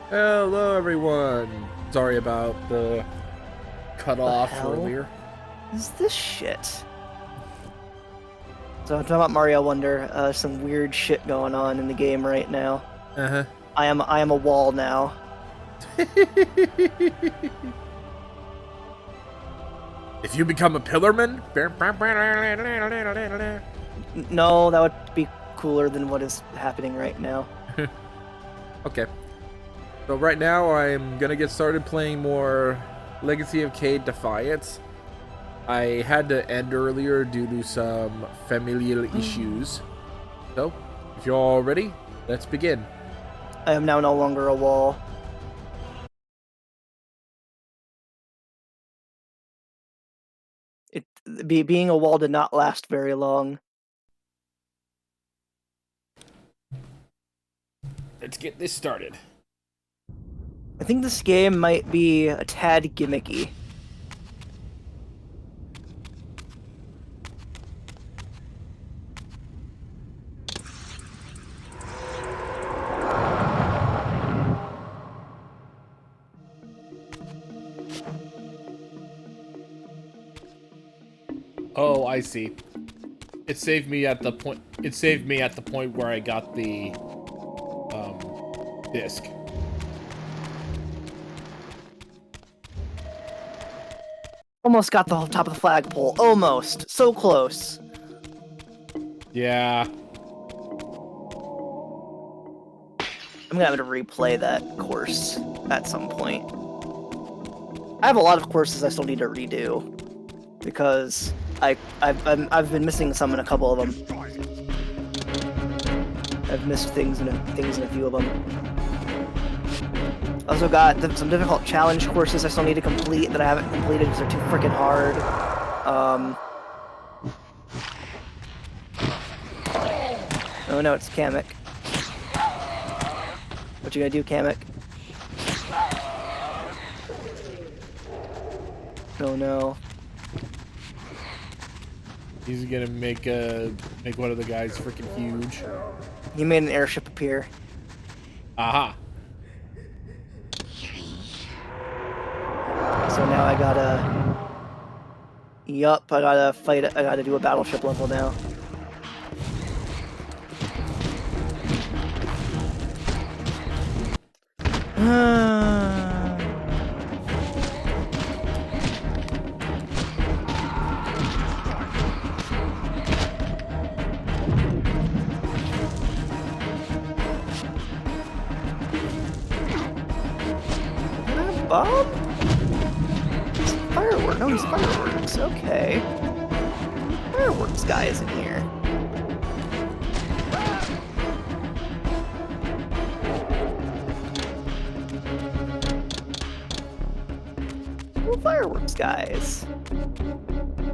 Hello, everyone. Sorry about the cut off hell? earlier. Is this shit? So I'm talking about Mario Wonder. Some weird shit going on in the game right now. Uh I am a wall now. huh. If you become a pillarman, No, that would be cooler than what is happening right now. okay. So right now I'm gonna get started playing more Legacy of Kain Defiance. I had to end earlier due to some familial issues. So, if you're all ready, let's begin. I am now no longer a wall. Being a wall did not last very long. Let's get this started. I think this game might be a tad gimmicky. Oh, I see. It saved me at the point. It saved me at the point where I got the disc. Almost got the top of the flagpole. Almost. So close. Yeah. I'm gonna have to replay that course at some point. I have a lot of courses I still need to redo because I've been missing some in a couple of them. I've missed things in a few of them. Also got some difficult challenge courses I still need to complete that I haven't completed because they're too freaking hard. Oh no, it's Kamek. What you gonna do, Kamek? Oh no. He's gonna make one of the guys freaking huge. He made an airship appear. Aha. So now I gotta... Yup, I gotta fight it. I gotta do a battleship level now. Bob? Fireworks. No, he's fireworks. Okay. Fireworks guy is in here. Well, fireworks guys.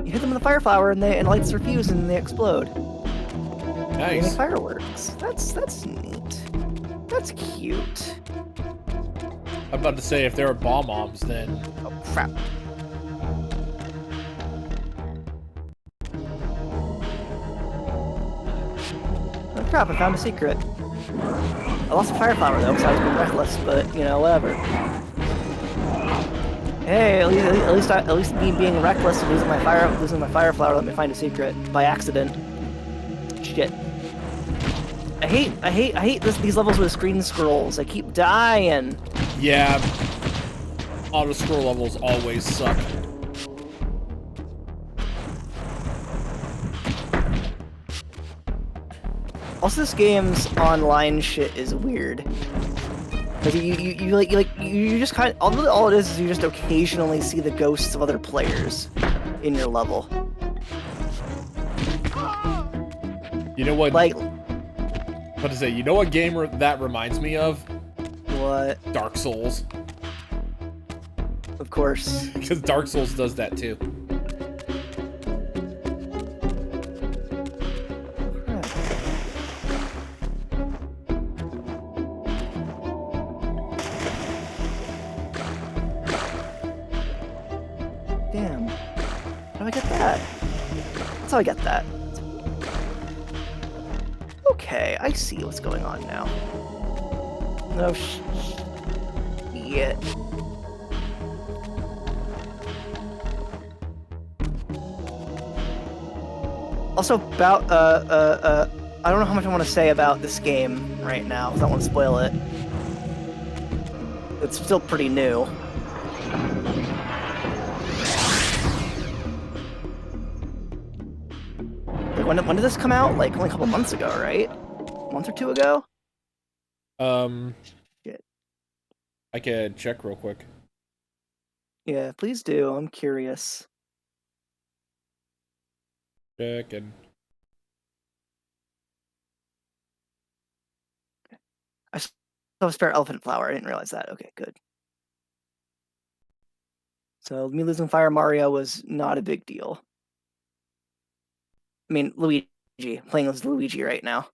You hit them with a fire flower and the lights are fused and they explode. They make Nice. fireworks. That's neat. That's cute. I'm about to say if there are bomb bombs, then Oh crap. Oh crap, I found a secret. I lost a fire flower though, because I was being reckless, but you know, whatever. Hey, at least me being reckless and losing my fire flower let me find a secret by accident. Shit. I hate these levels with screen scrolls. I keep dying. yeah, auto scroll levels always suck. Also, this game's online shit is weird. Like you just kind of all it is you just occasionally see the ghosts of other players in your level. You know what? Like What to say? You know what game that reminds me of? what? Dark Souls. Of course. Because Dark Souls does that too. Damn. How do I get that? That's how I get that. Okay, I see what's going on now. No, Shit. Also, about I don't know how much I want to say about this game right now, because I don't want to spoil it. It's still pretty new. Like, when did this come out? Like, only a couple months ago, right? A month or two ago? Shit. I can check real quick. Yeah, please do. I'm curious. Check and I still have a spare elephant flower. I didn't realize that. Okay, good. So me losing Fire Mario was not a big deal. I mean, Luigi. Playing as Luigi right now.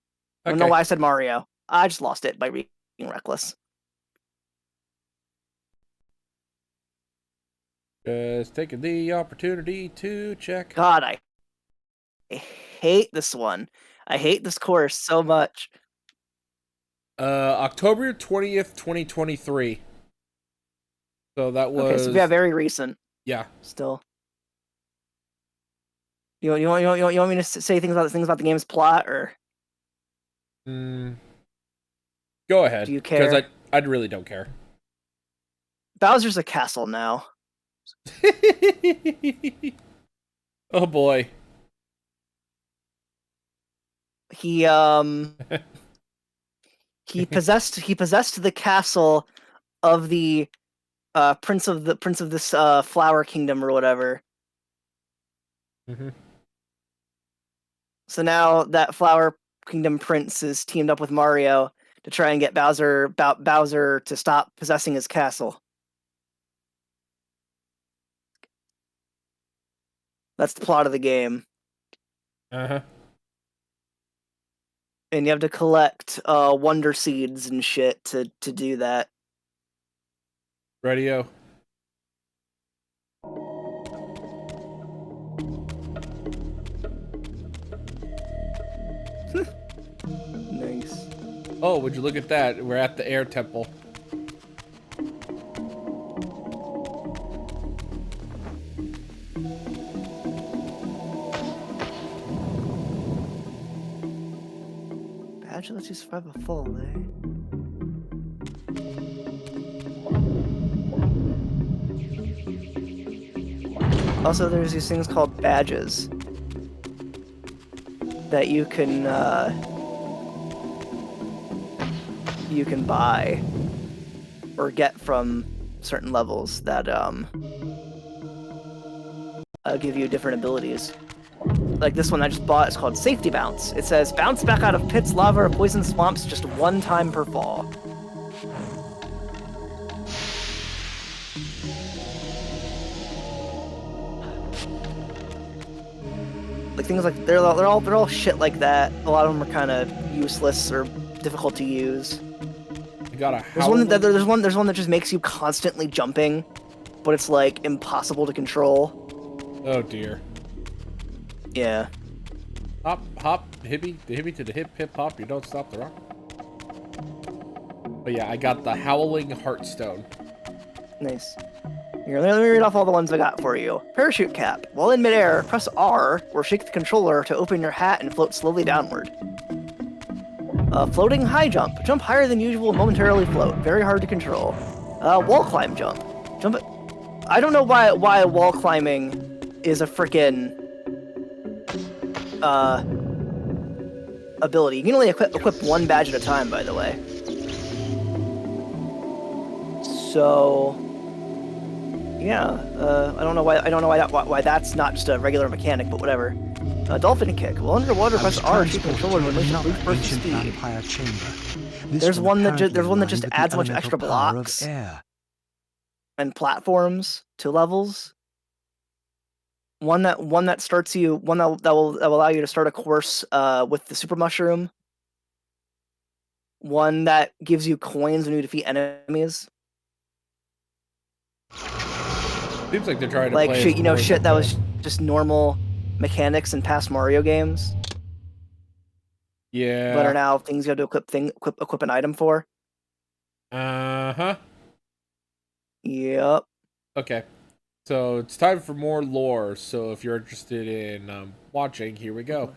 I don't know why I said Mario. I just lost it by being reckless. Just taking the opportunity to check. God, I hate this one. I hate this course so much. October 20th, 2023. So that was... Okay, so yeah, very recent. Yeah. Still. You want me to say things about the game's plot, or? Go ahead. Do you care? Because I really don't care. Bowser's a castle now. Oh boy. He possessed the castle of the prince of this flower kingdom or whatever. Mm-hmm. So now that flower kingdom prince is teamed up with Mario to try and get Bowser to stop possessing his castle. That's the plot of the game. Uh-huh. And you have to collect wonder seeds and shit to do that. Radio. Nice. Oh, would you look at that? We're at the air temple. Badge lets you survive a fall, eh? Also, there's these things called badges that you can buy or get from certain levels that give you different abilities. Like this one I just bought, it's called Safety Bounce. It says, bounce back out of pits, lava, or poison swamps just one time per fall. Like things like they're all shit like that. A lot of them are kind of useless or difficult to use. I got a there's one that just makes you constantly jumping, but it's like impossible to control. Oh dear. Yeah. Hop, hippie, the hippie to the hip, hip hop, you don't stop the rock. But yeah, I got the Howling Heartstone. Nice. Here, let me read off all the ones I got for you. Parachute cap. While in midair, press R or shake the controller to open your hat and float slowly downward. Floating high jump. Jump higher than usual, momentarily float. Very hard to control. Wall climb jump. I don't know why wall climbing is a frickin' ability. You can only equip one badge at a time, by the way. So yeah, I don't know why that's not just a regular mechanic, but whatever. Dolphin kick. While underwater, press R to control and release a brief burst of speed. There's one that just adds a bunch of extra blocks and platforms to levels. One that will allow you to start a course with the super mushroom. One that gives you coins when you defeat enemies. Seems like they're trying to like play shit, shit that was just normal mechanics in past Mario games. Yeah. But are now things you have to equip an item for. Uh-huh. Yep. Okay. So it's time for more lore. So if you're interested in watching, here we go.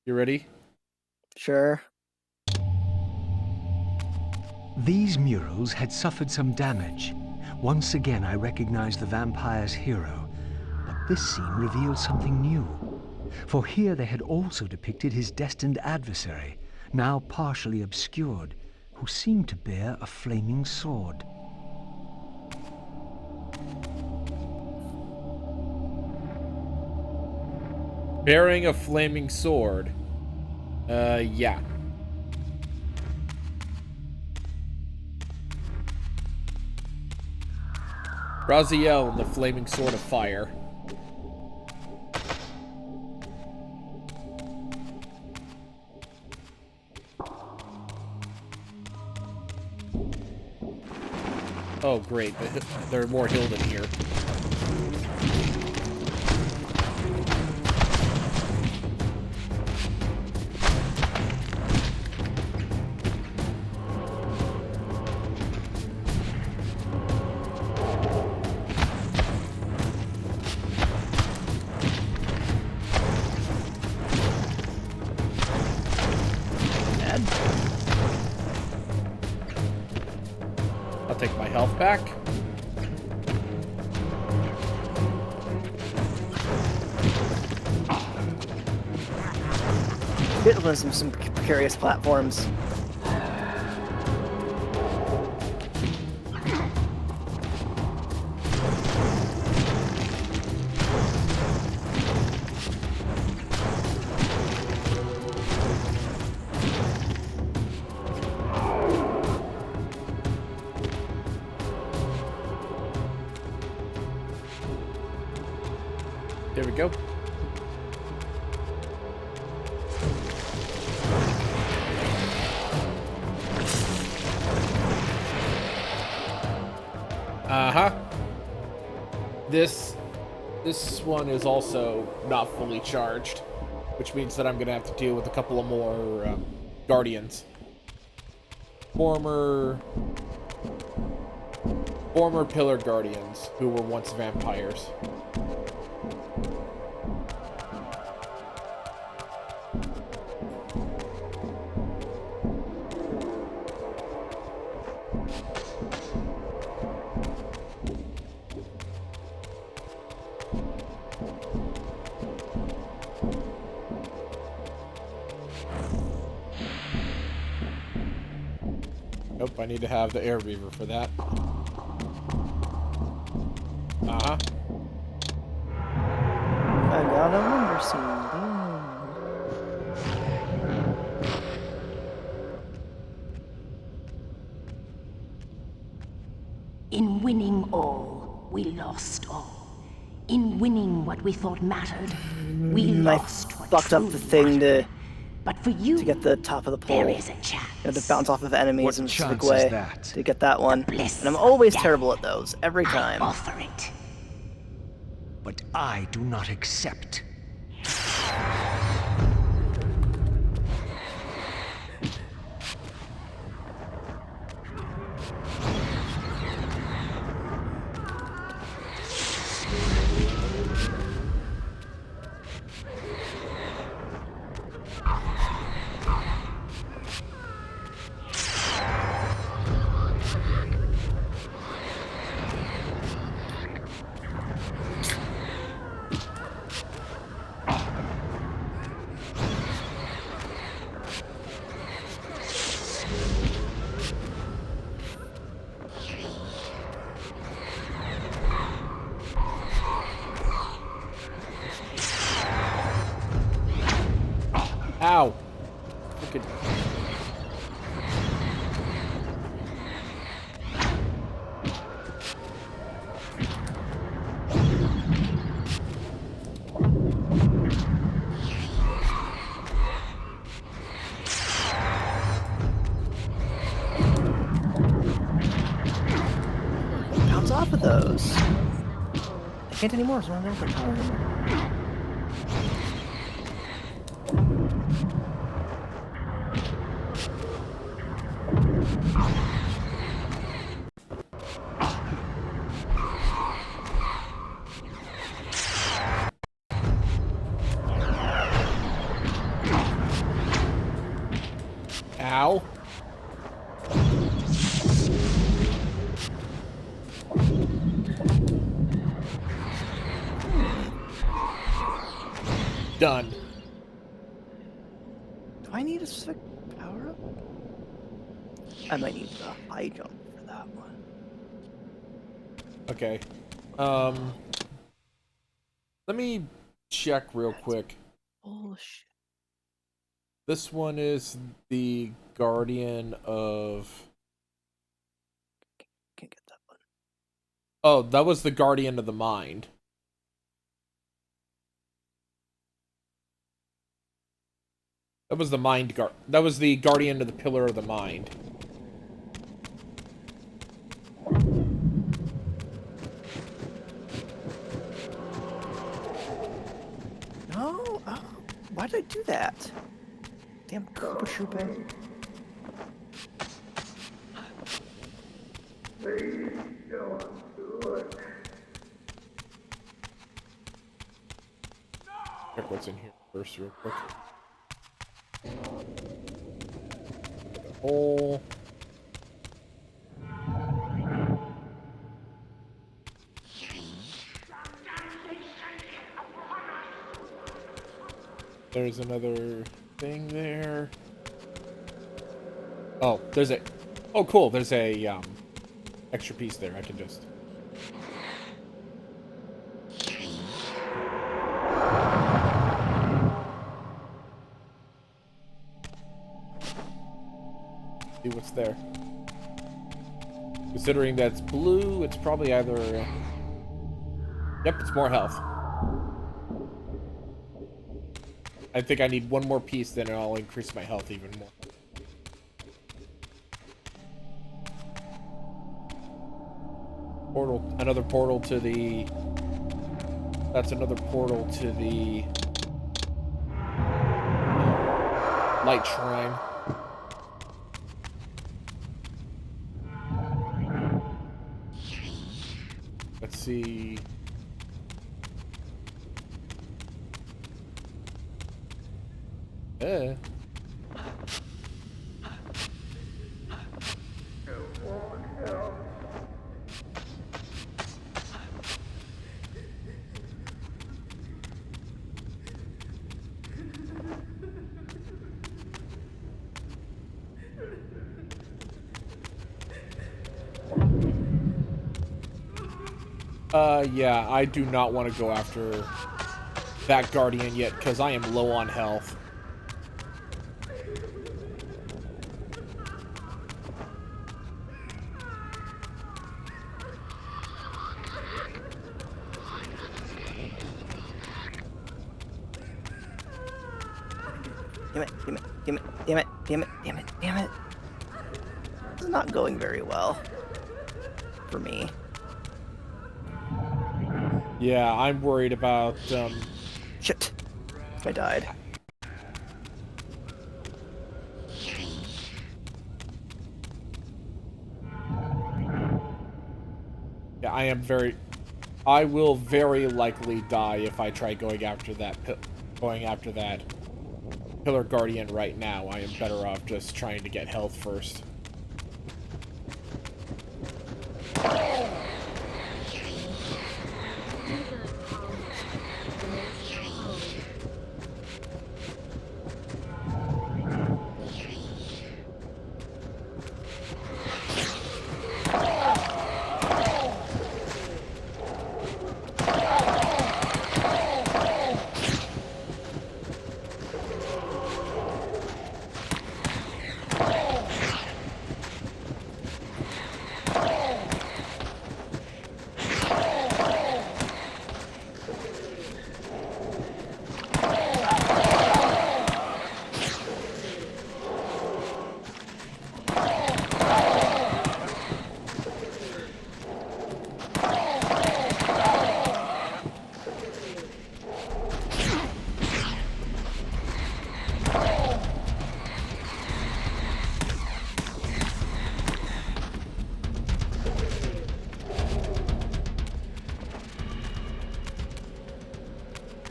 You ready? Sure. These murals had suffered some damage. Once again, I recognized the vampire's hero, but this scene revealed something new. For here they had also depicted his destined adversary, now partially obscured, who seemed to bear a flaming sword. Bearing a flaming sword. Yeah. Raziel and the flaming sword of fire. Oh, great. There are more Hilden here. I'll take my health back. It was some precarious platforms. There we go. This one is also not fully charged, which means that I'm gonna have to deal with a couple of more guardians. Former pillar guardians who were once vampires. Nope, I need to have the air beaver for that. Uh-huh. I got a wonder seed. In winning all, we lost all. In winning what we thought mattered, we lost what fucked up the truly thing mattered. But for you, to get the top of the pole. there is a chance. You have to bounce off of enemies What in a specific chance is way that? to get that one. bliss And I'm always of terrible death. at those, every time. I offer it. But I do not accept. Ow! Freaking... Bounce off of those. I can't anymore, so I'm not for power anymore. Ow. Done. Do I need a specific power up? I might need the high jump for that one. Okay. Let me check real quick. Bullshit. This one is the Guardian of... Can't get that one. Oh, that was the Guardian of the Mind. That was the Mind Guard. That was the Guardian of the Pillar of the Mind. No? Oh, why did I do that? Damn Koopa Shoopa. Check what's in here first real quick. The hole. There's another thing there. Oh, there's a... Oh, cool. There's a, extra piece there. I can just... see what's there. Considering that's blue, it's probably either... Yep, it's more health. I think I need one more piece, then I'll increase my health even more. Portal, another portal to the... That's another portal to the... Light Shrine. Let's see... Yeah, I do not want to go after that Guardian yet, because I am low on health. Damn it, damn it, damn it, damn it, damn it, damn it, damn it. This is not going very well. For me. Yeah, I'm worried about, Shit. I died. Yeah, I will very likely die if I try going after that Pillar Guardian right now. I am better off just trying to get health first.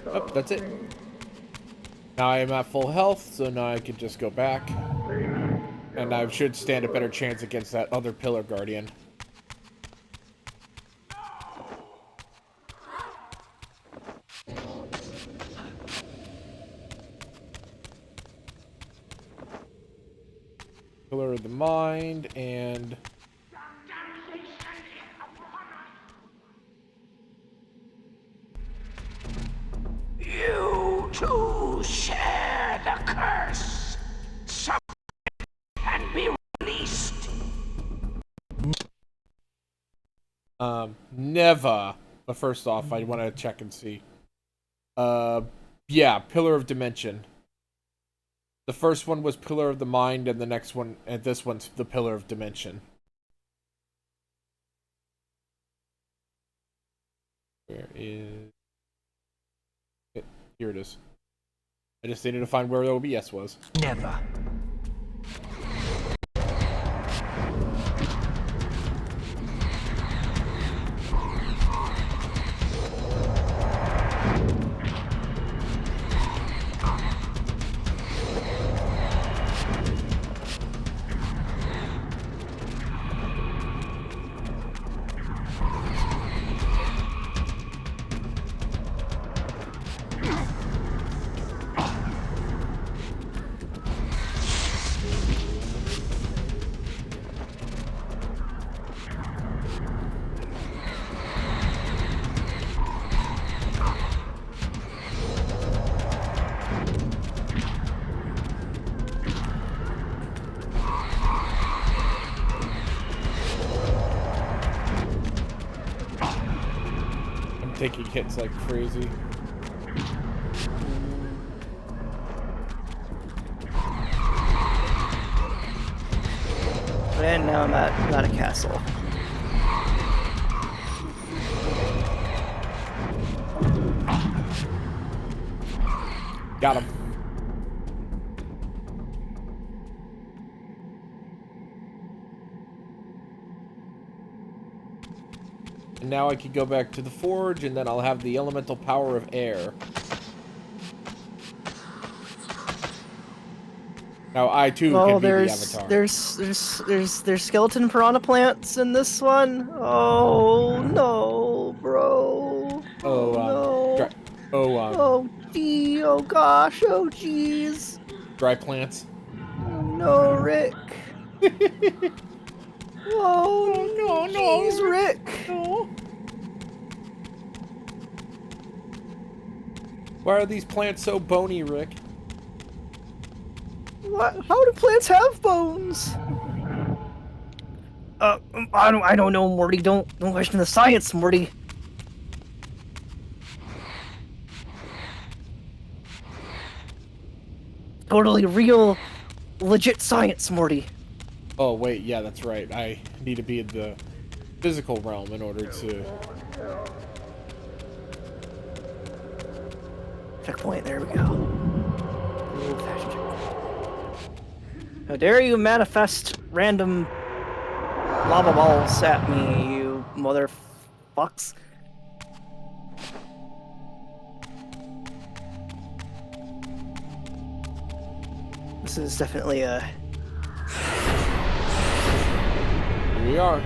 Oh, that's it. Now I am at full health, so now I can just go back. And I should stand a better chance against that other Pillar Guardian. Pillar of the Mind, and... You too share the curse. Someone can be released. Never. But first off, I want to check and see. Yeah, Pillar of Dimension. The first one was Pillar of the Mind, and the next one, and this one's the Pillar of Dimension. Where is... Here it is. I just needed to find where the OBS was. Never. Taking hits like crazy. And now I'm at a castle. Got him. And now I can go back to the forge, and then I'll have the elemental power of air. Now I too can be the avatar. There's skeleton piranha plants in this one. Oh no, bro. Oh Oh gee, oh gosh, oh jeez. dry plants. No, Rick. Oh no, jeez, Rick. No. Why are these plants so bony, Rick? What? How do plants have bones? I don't know, Morty. Don't question the science, Morty. Totally real, legit science, Morty. Oh wait, yeah, that's right. I need to be in the physical realm in order to... Checkpoint, there we go. Old-fashioned checkpoint. How dare you manifest random lava balls at me, you motherfucks. This is definitely a... Here we are.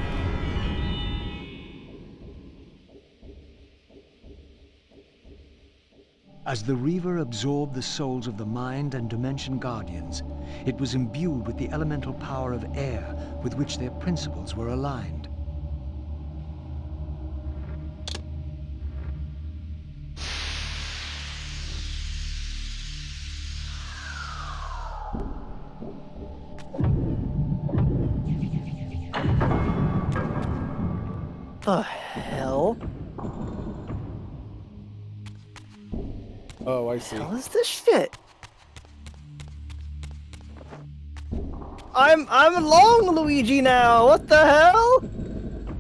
As the Reaver absorbed the souls of the Mind and Dimension Guardians, it was imbued with the elemental power of air with which their principles were aligned. The hell? Oh, I see. What is this shit? I'm long Luigi now. What the hell?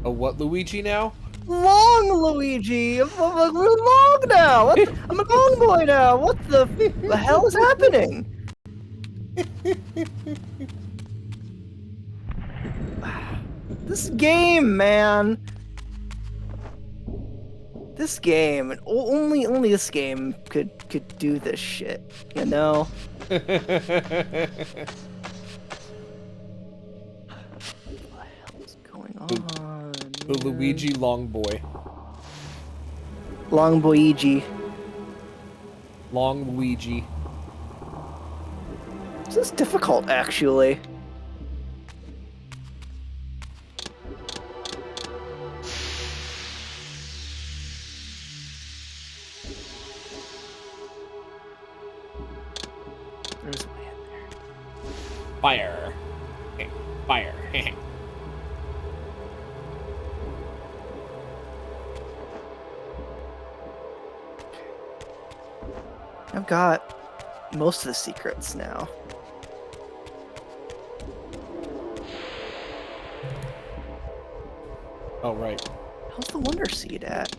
Oh, what Luigi now? Long Luigi. I'm really long now. What the, I'm a long boy now. What the hell is happening? This game, man. This game, and only this game could do this shit, you know? on. The Luigi Long Boy. Long Luigi. Long Luigi. This is difficult, actually. There's a way in there. Fire. Fire. I've got most of the secrets now. Oh, right. How's the Wonder Seed at?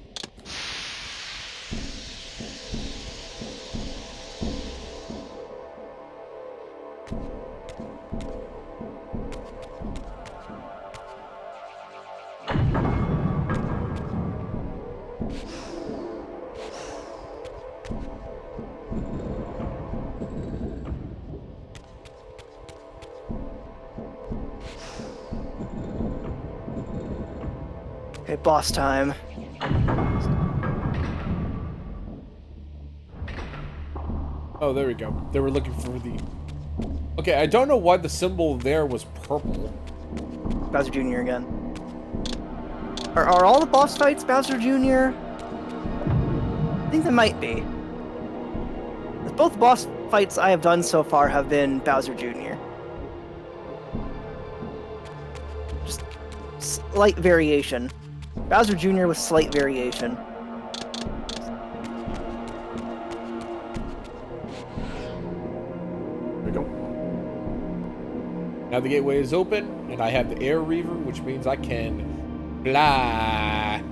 Okay, boss time. Oh, there we go. They were looking for the... Okay, I don't know why the symbol there was purple. Bowser Jr. again. Are all the boss fights Bowser Jr.? I think they might be. Both boss fights I have done so far have been Bowser Jr. Just slight variation. Bowser Jr. with slight variation. There we go. Now the gateway is open, and I have the air reaver, which means I can fly.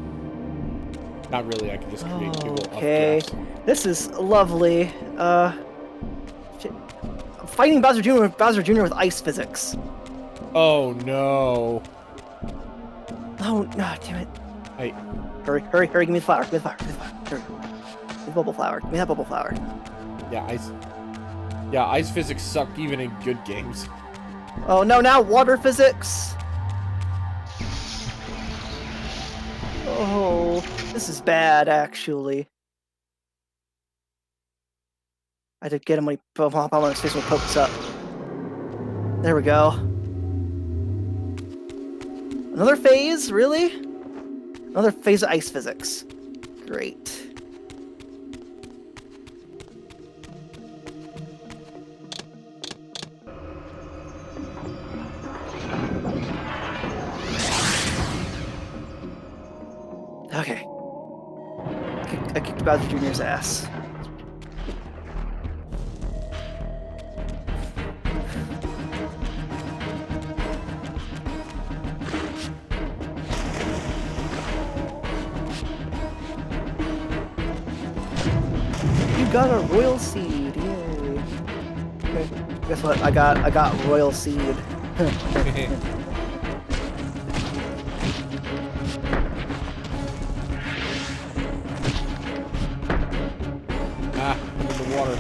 Not really, I can just create people Okay, updrafts. this is lovely. Fighting Bowser Jr. with ice physics. Oh no. Oh, no, damn it. Hey, Hurry, give me the flower, give me the flower, hurry. Give me the bubble flower, give me that bubble flower. yeah, ice physics suck even in good games. Oh no, now water physics! Oh, this is bad, actually. I did get him when he hop on his face when he pokes up. There we go. Another phase? Really? Another phase of ice physics. Great. Okay. I kicked Bowser Jr.'s ass. You got a royal seed, yay! Okay, guess what? I got royal seed. I'm in the water.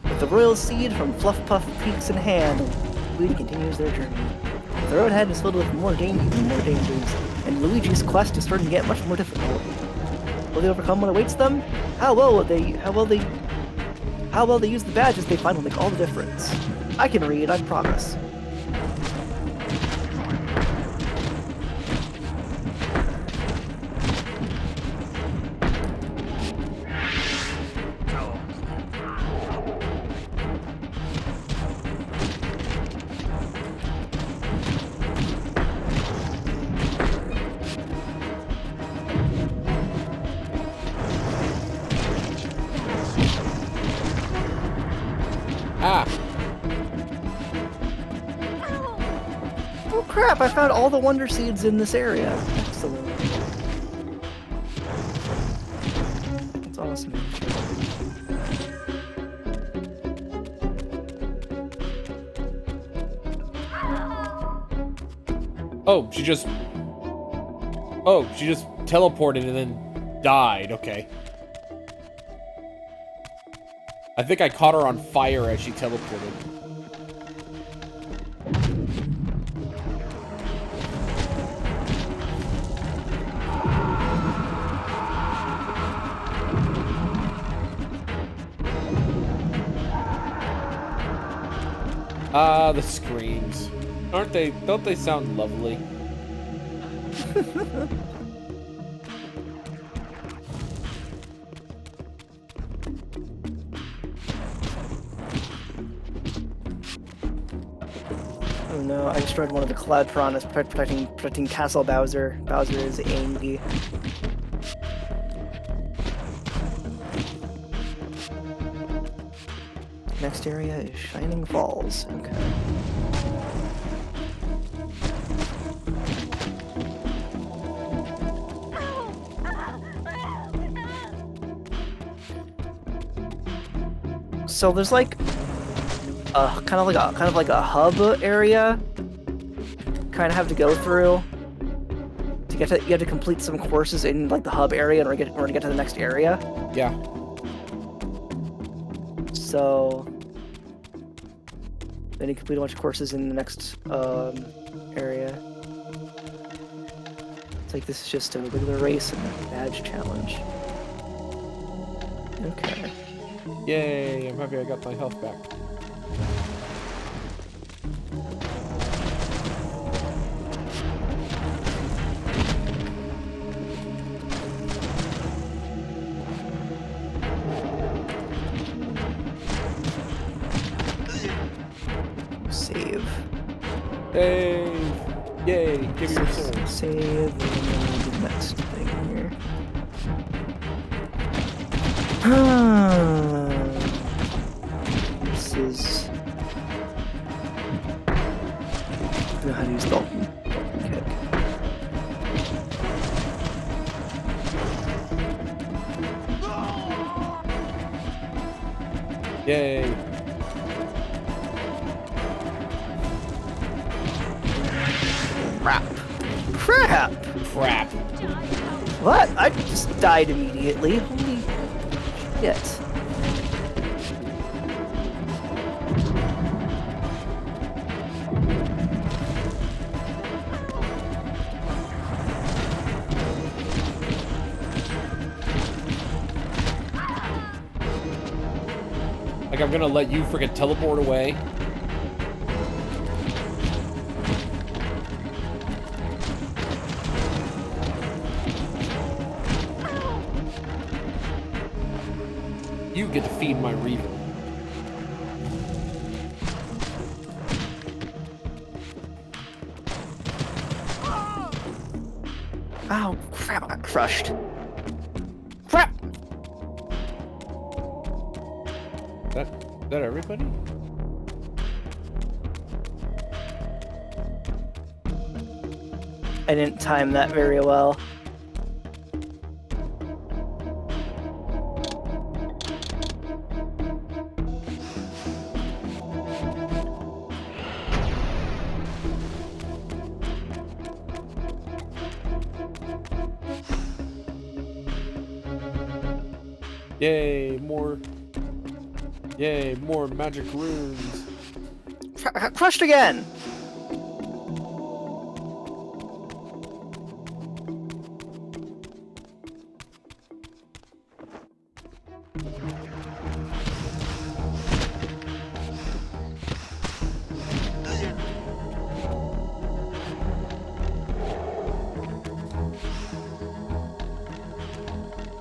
With the royal seed from Fluff Puff Peaks in hand, Luigi continues their journey. The road ahead is filled with even more dangers, and Luigi's quest is starting to get much more difficult. Will they overcome what awaits them? How well they use the badges they find will make all the difference. I can read, I promise. Oh crap, I found all the Wonder Seeds in this area. Excellent. That's awesome. Oh, she just... Oh, she just teleported and then died. Okay. I think I caught her on fire as she teleported. Ah, the screams. Aren't they? Don't they sound lovely? Oh no, I destroyed one of the cloud piranhas protecting Castle Bowser. Bowser is angry. Next area is Shining Falls. Okay. So there's like kind of like a hub area. Kind of have to go through to get to. You have to complete some courses in like the hub area in order to get to the next area. Yeah. So then you complete a bunch of courses in the next area. It's like this is just a regular race and a badge challenge. Okay. Yay! I'm happy I got my health back. Save. Hey! Yay! Give me your soul. Save, and then do the next thing here. This is... I don't know how to use Dalton Kick. Yay! Crap. Crap! Crap. What? I just died immediately. Holy shit. Like I'm gonna let you freaking teleport away. You get to feed my Reaver. Oh, crap, I got crushed. Crap! That everybody? I didn't time that very well. Yay, more magic runes. Crushed again!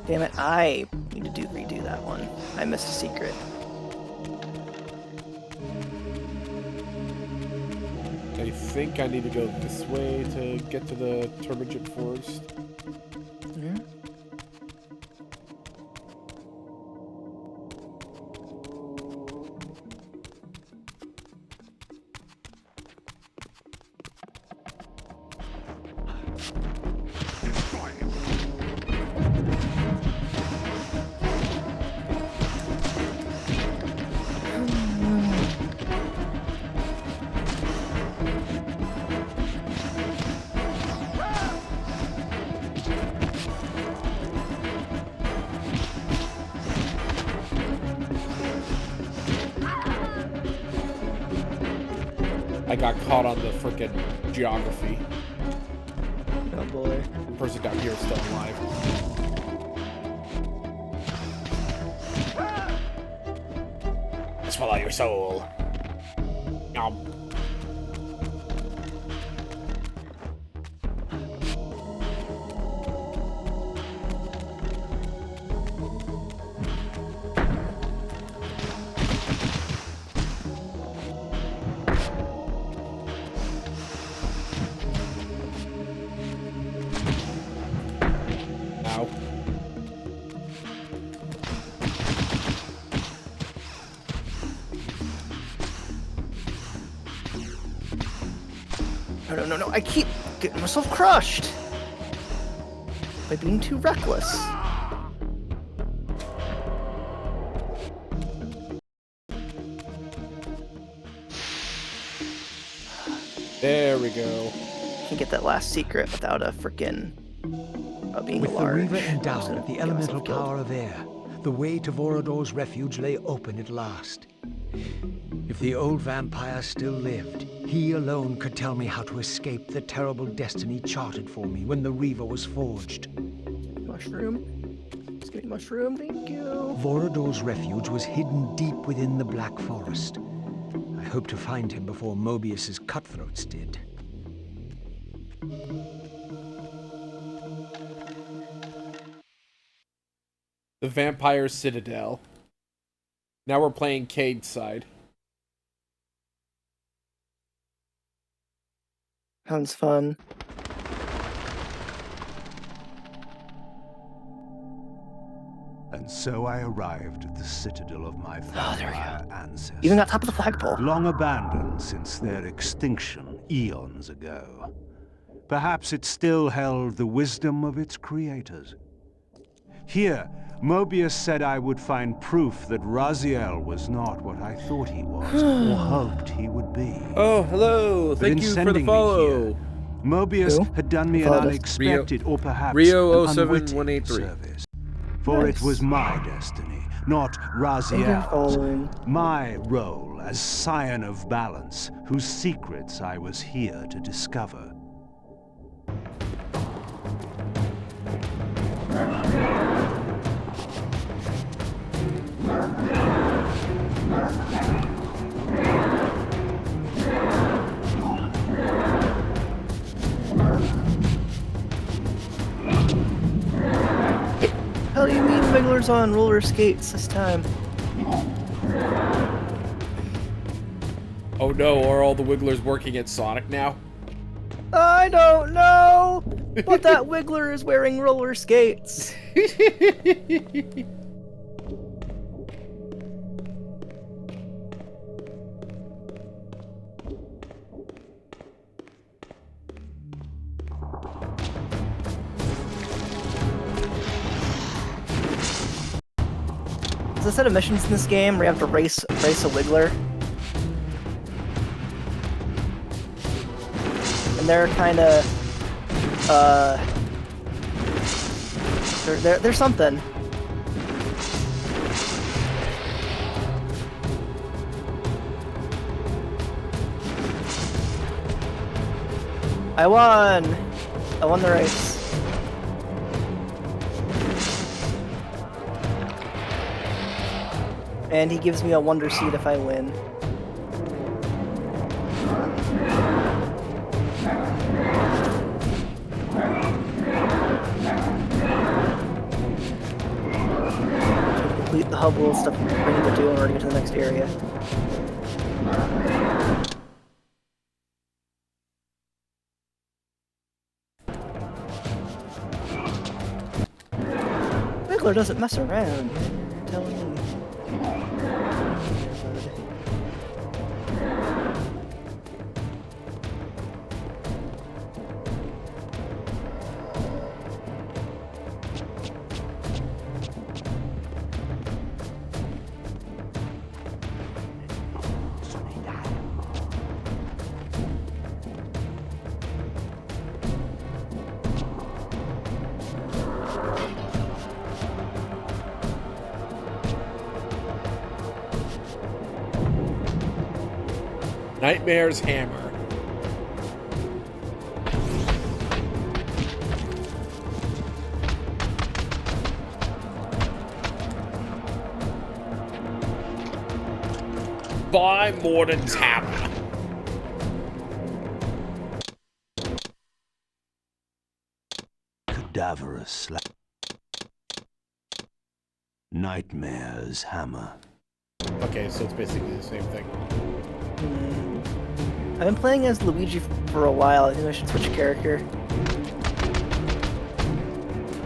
Damn it, I need to redo that one. I missed a secret. I think I need to go this way to get to the Turbogent Forest. Yeah. I got caught on the frickin' geography. Oh boy. The person down here is still alive. Swallow your soul. Nom. Ow. No. I keep getting myself crushed by being too reckless. There we go. Can't get that last secret without a freaking being With the large. river I was endowed gonna with the get elemental myself killed. power of air, the way to Vorador's refuge lay open at last. If the old vampire still lived, he alone could tell me how to escape the terrible destiny charted for me when the Reaver was forged. Mushroom. Just give me mushroom, thank you. Vorador's refuge was hidden deep within the Black Forest. I hope to find him before Mobius's cutthroats did. The Vampire Citadel. Now we're playing Cade's side. Sounds fun. And so I arrived at the citadel of my vampire ancestors. Even got top of the flagpole. Long abandoned since their extinction eons ago. Perhaps it still held the wisdom of its creators. Here, Mobius said I would find proof that Raziel was not what I thought he was, or hoped he would be. Oh, hello. But in Thank you for sending the me follow. here, Mobius Who? had done me an Followed us. unexpected or perhaps Rio an unwitting 07183. service. For Nice. it was my destiny, not Thank you for Raziel's. following. My role as Scion of Balance, whose secrets I was here to discover. How do you mean Wiggler's on roller skates this time? Oh no, are all the Wigglers working at Sonic now? I don't know, but that Wiggler is wearing roller skates. There's a set of missions in this game where you have to race a Wiggler. And they're kind of, they're something. I won the race. And he gives me a wonder seed if I win. Complete the hub little stuff we need to do in order to get to the next area. Wiggler doesn't mess around. You're telling me. Nightmare's hammer. By Morden's hammer. Cadaverous. Nightmare's hammer. Okay, so it's basically the same thing. I've been playing as Luigi for a while. I think I should switch character.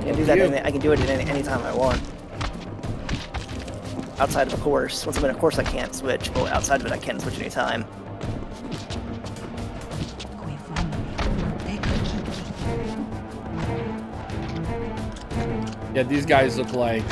I can do that. I can do it at any time I want. Outside of a course. Once I'm in a course, I can't switch, but outside of it, I can switch anytime. Yeah, these guys look like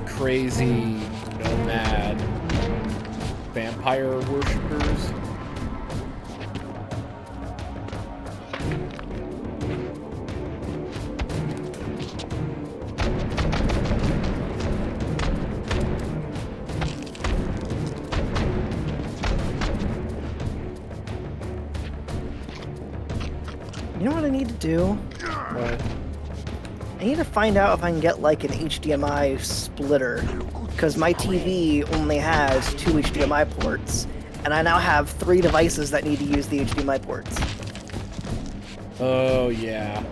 crazy nomad vampire worshippers. You know what I need to do? What? I need to find out if I can get like an HDMI splitter, because my TV only has 2 HDMI ports, and I now have 3 devices that need to use the HDMI ports. Oh yeah.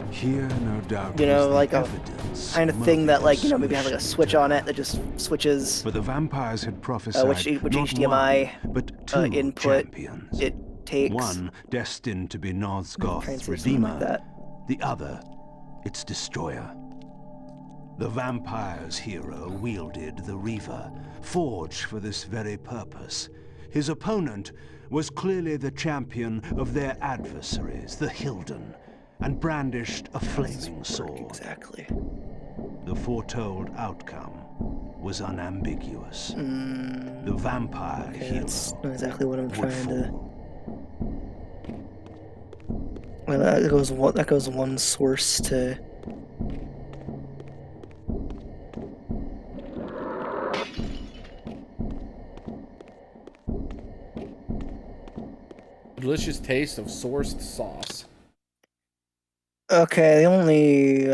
Here, no doubt, You know, is the like a evidence kind of thing that, like, you know, maybe Mobius have like a switch on it that just switches But the vampires had prophesied which not HDMI one, but 2 input champions. it takes. One destined to be Try and Nosgoth's say something redeemer, like that. the other its destroyer. The vampire's hero wielded the Reaver, forged for this very purpose. His opponent was clearly the champion of their adversaries, the Hilden, and brandished a flaming sword. Exactly. The foretold outcome was unambiguous. The vampire Okay, hero that's not exactly what I'm would trying to. fall. Well, that goes one source to. Delicious taste of sourced sauce. Okay, the only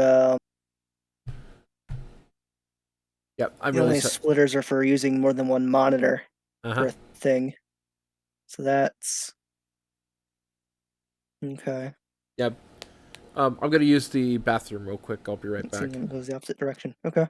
Yep, I'm the really only splitters are for using more than one monitor per thing. So that's okay. Yep. I'm gonna use the bathroom real quick. I'll be right Let's back. see, it goes the opposite direction. Okay.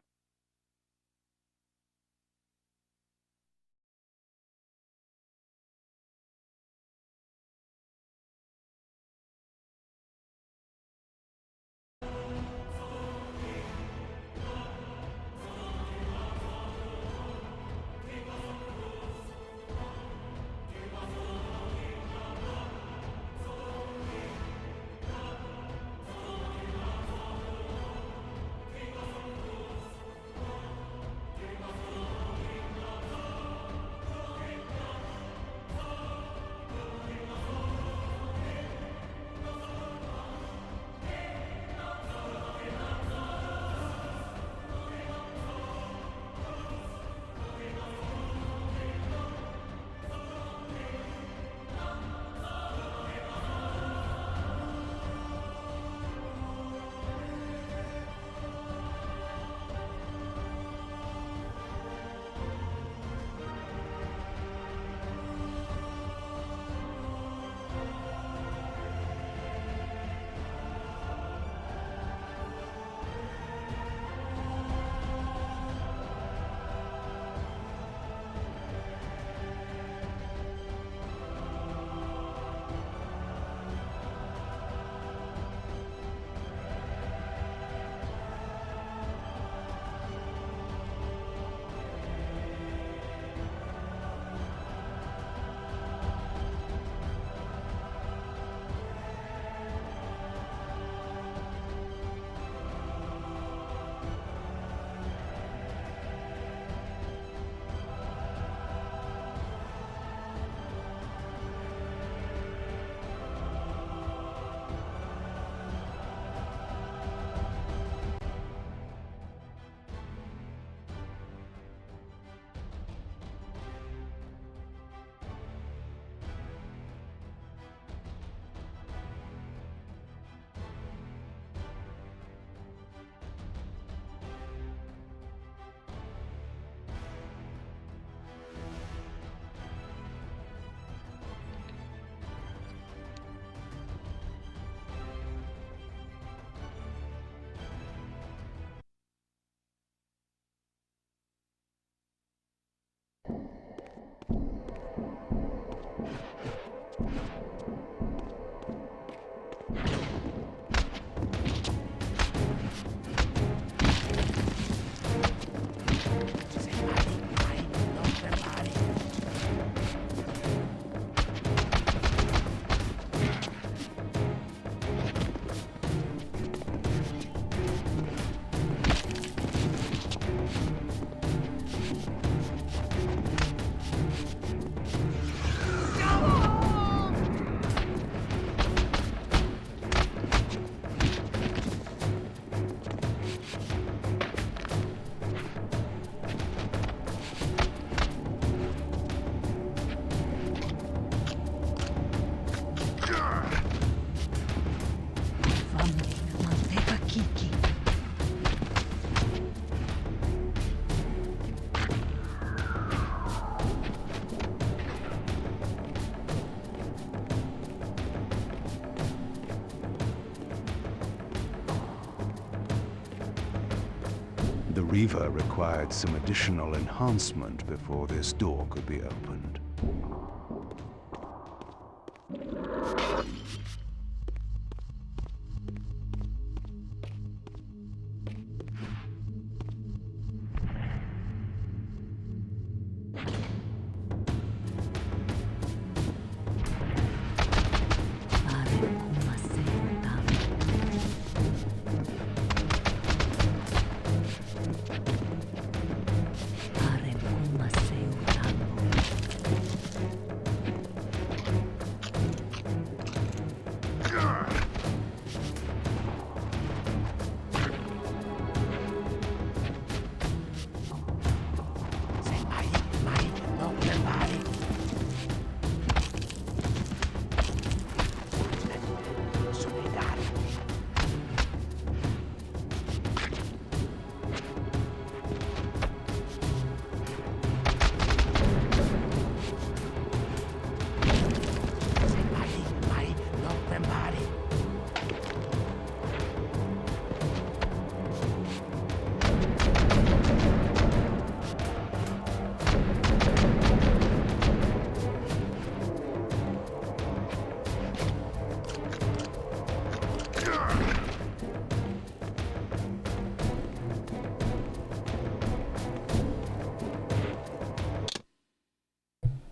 The Reaver required some additional enhancement before this door could be opened.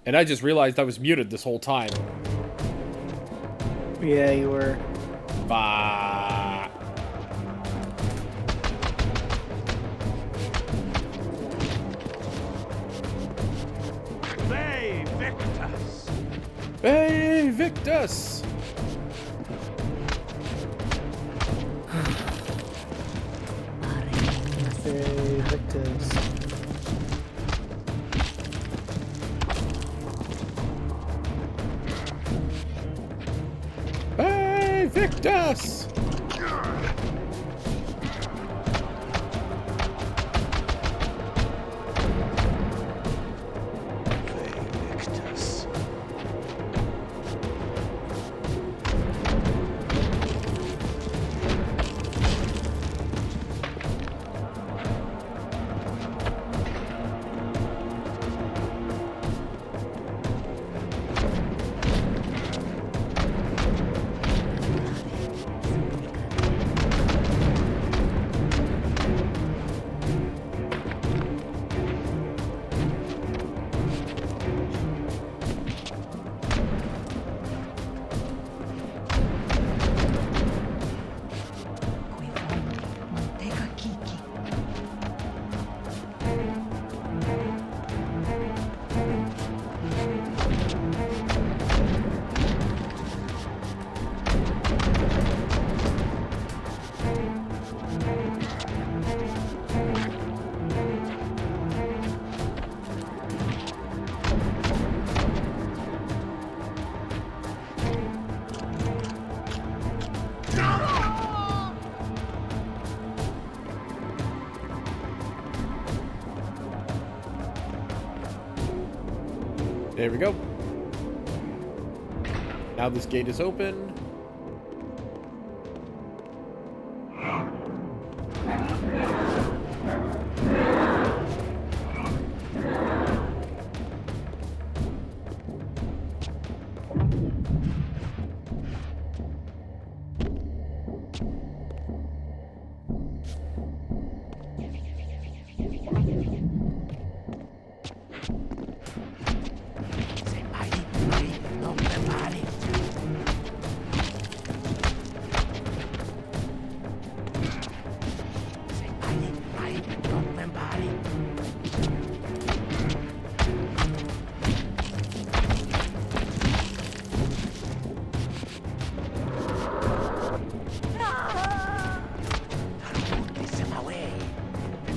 And I just realized I was muted this whole time. Yeah, you were. Bah. They Victus! Hey, Victus! Hey, Victus. Hey, Victus! They Victus. There we go. Now this gate is open.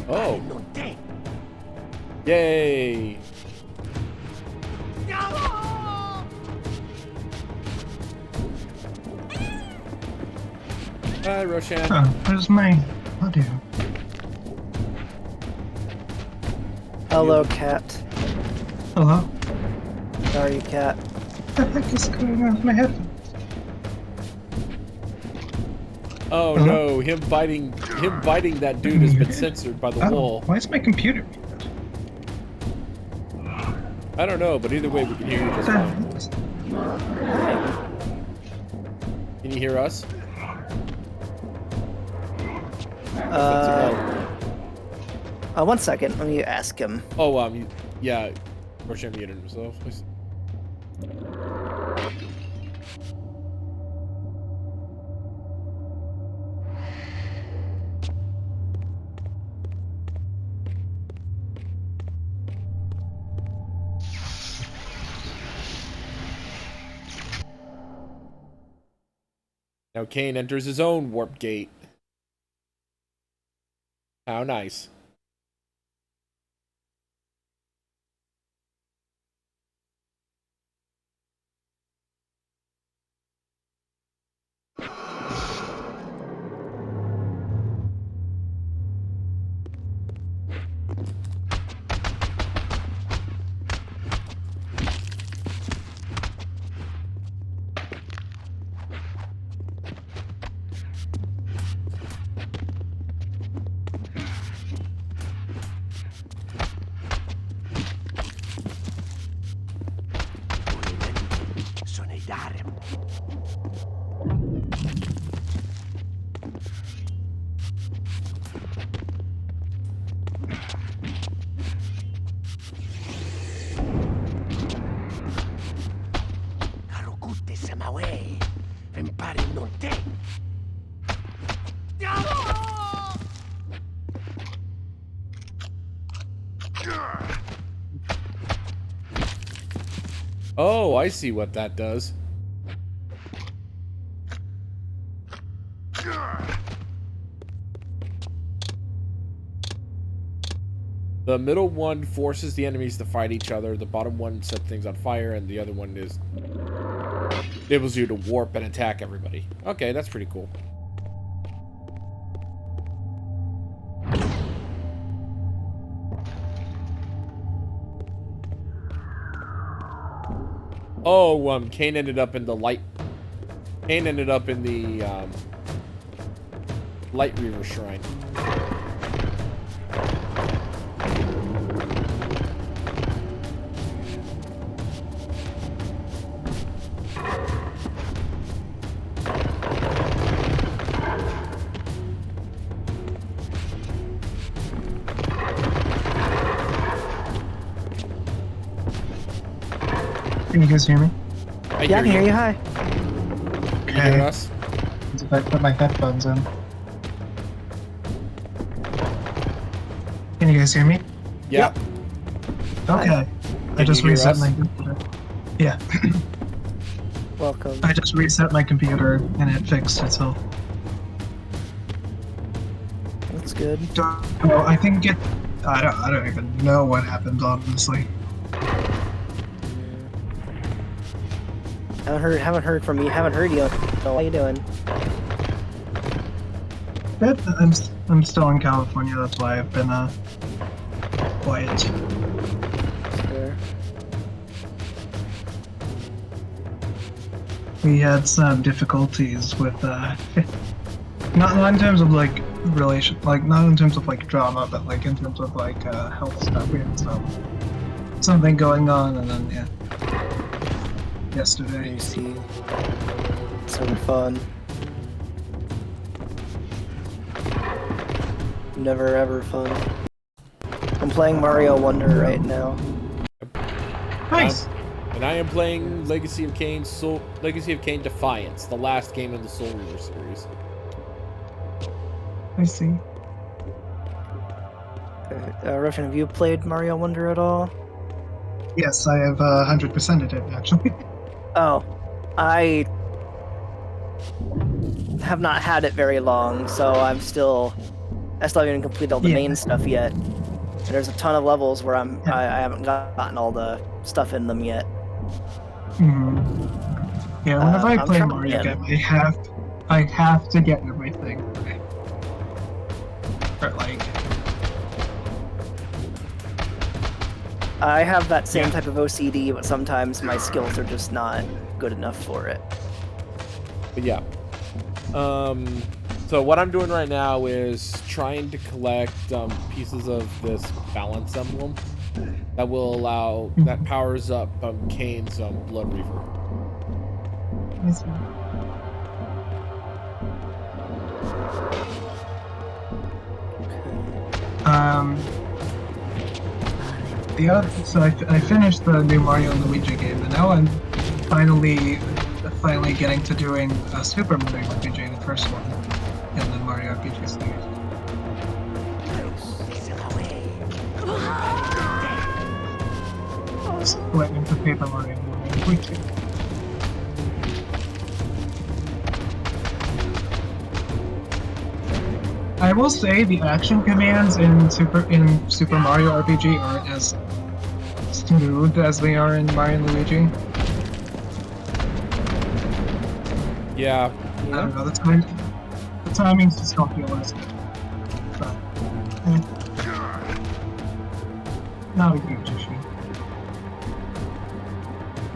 Oh. Yay. Hi, Roshan. Oh, where's my audio? Hello, cat. Hello? How are you, cat? What the heck is going on with my headphones? Oh Hello? no, him biting that dude has been censored by the wall. Why is my computer? I don't know, but either way we can hear you just fine. Can you hear us? One second. Let me ask him. Oh, yeah. Roshan muted himself. Now Kain enters his own warp gate. How nice. Oh, I see what that does. The middle one forces the enemies to fight each other. The bottom one sets things on fire, and the other one enables you to warp and attack everybody. Okay, that's pretty cool. Oh, Kain ended up in the light. Kain ended up in the Light Reaver Shrine. Can you guys hear me? Yeah, I can hear you. Hi. Can you hear us? If I put my headphones in. Can you guys hear me? Yeah. Okay. I Can just you hear reset us? my computer. Yeah. Welcome. I just reset my computer and it fixed itself. That's good. Don't know. I think it. I don't even know what happened, honestly. Haven't heard from you. Haven't heard you. So how you doing? Good. I'm still in California. That's why I've been quiet. Sure. We had some difficulties with not in terms of like not in terms of like drama, but like in terms of like health stuff. We had something going on, and then yeah, yesterday. I see. Some fun. Never ever fun. I'm playing Mario Wonder right now. Nice. And I am playing Legacy of Kain Defiance, the last game in the Soul Reaver series. I see. Russian, have you played Mario Wonder at all? Yes, I have 100%ed it actually. Oh, I have not had it very long, so I still haven't even completed all the Yeah. main stuff yet. And there's a ton of levels where I haven't gotten all the stuff in them yet. Yeah, whenever I I'm play trying Mario again. game, I have to get everything. Or like, I have that same type of OCD, but sometimes my skills are just not good enough for it. But yeah. So what I'm doing right now is trying to collect pieces of this balance emblem that will allow that powers up Kain's Blood Reaver. I see. So I finished the new Mario and Luigi game, and now I'm finally getting to doing Super Mario RPG, the first one in the Mario RPG series. Split into Paper Mario and Mario Luigi. I will say the action commands in Super Mario RPG aren't as smooth as they are in Mario and Luigi. Yeah. I don't know, the timings just don't feel as good. But, not a huge issue.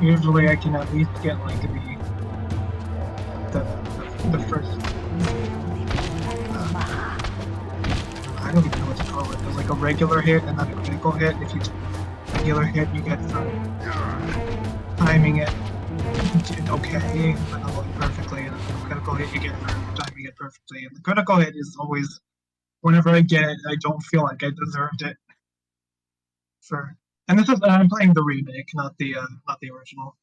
Usually I can at least get like the first. I don't even know what to call it. There's like a regular hit and then a critical hit. If you take a regular hit, you get timing it okay, but not like perfectly. And the critical hit, you get timing it perfectly. And the critical hit is always, whenever I get it, I don't feel like I deserved it. And this is I'm playing the remake, not the original.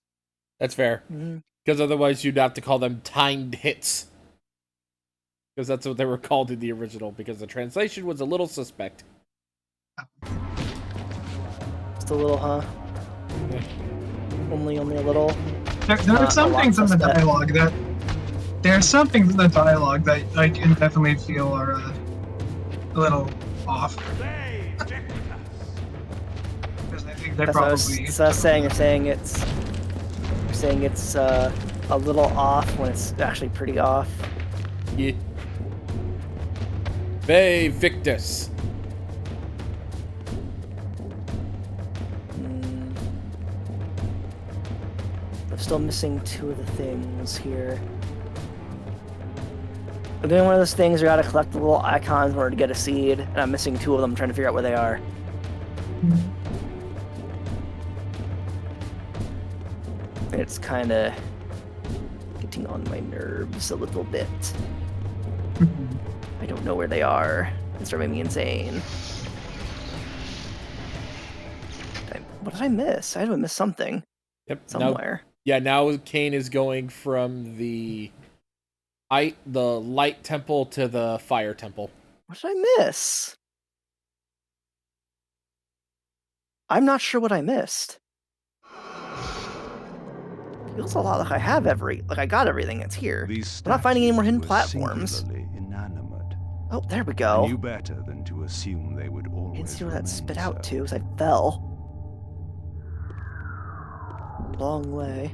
That's fair. Because otherwise you'd have to call them timed hits. Because that's what they were called in the original, because the translation was a little suspect. Just a little, huh? Yeah. Only a little. There are some things in the dialogue that I can definitely feel are a little off. Because I think they're probably. So you're saying it's a little off when it's actually pretty off. Yeah. Ve Victus. I'm still missing 2 of the things here. I'm doing one of those things where you gotta collect the little icons in order to get a seed, and I'm missing 2 of them, trying to figure out where they are. It's kind of getting on my nerves a little bit. I don't know where they are. It's driving me insane. What did I miss? I had to miss something. Yep. Somewhere. Now Kain is going from the light temple to the fire temple. What did I miss? I'm not sure what I missed. Feels a lot like I have I got everything that's here. I'm not finding any more hidden platforms. Oh, there we go. I knew better than to assume they would always. Didn't see where that spit out to, because I fell. Long way.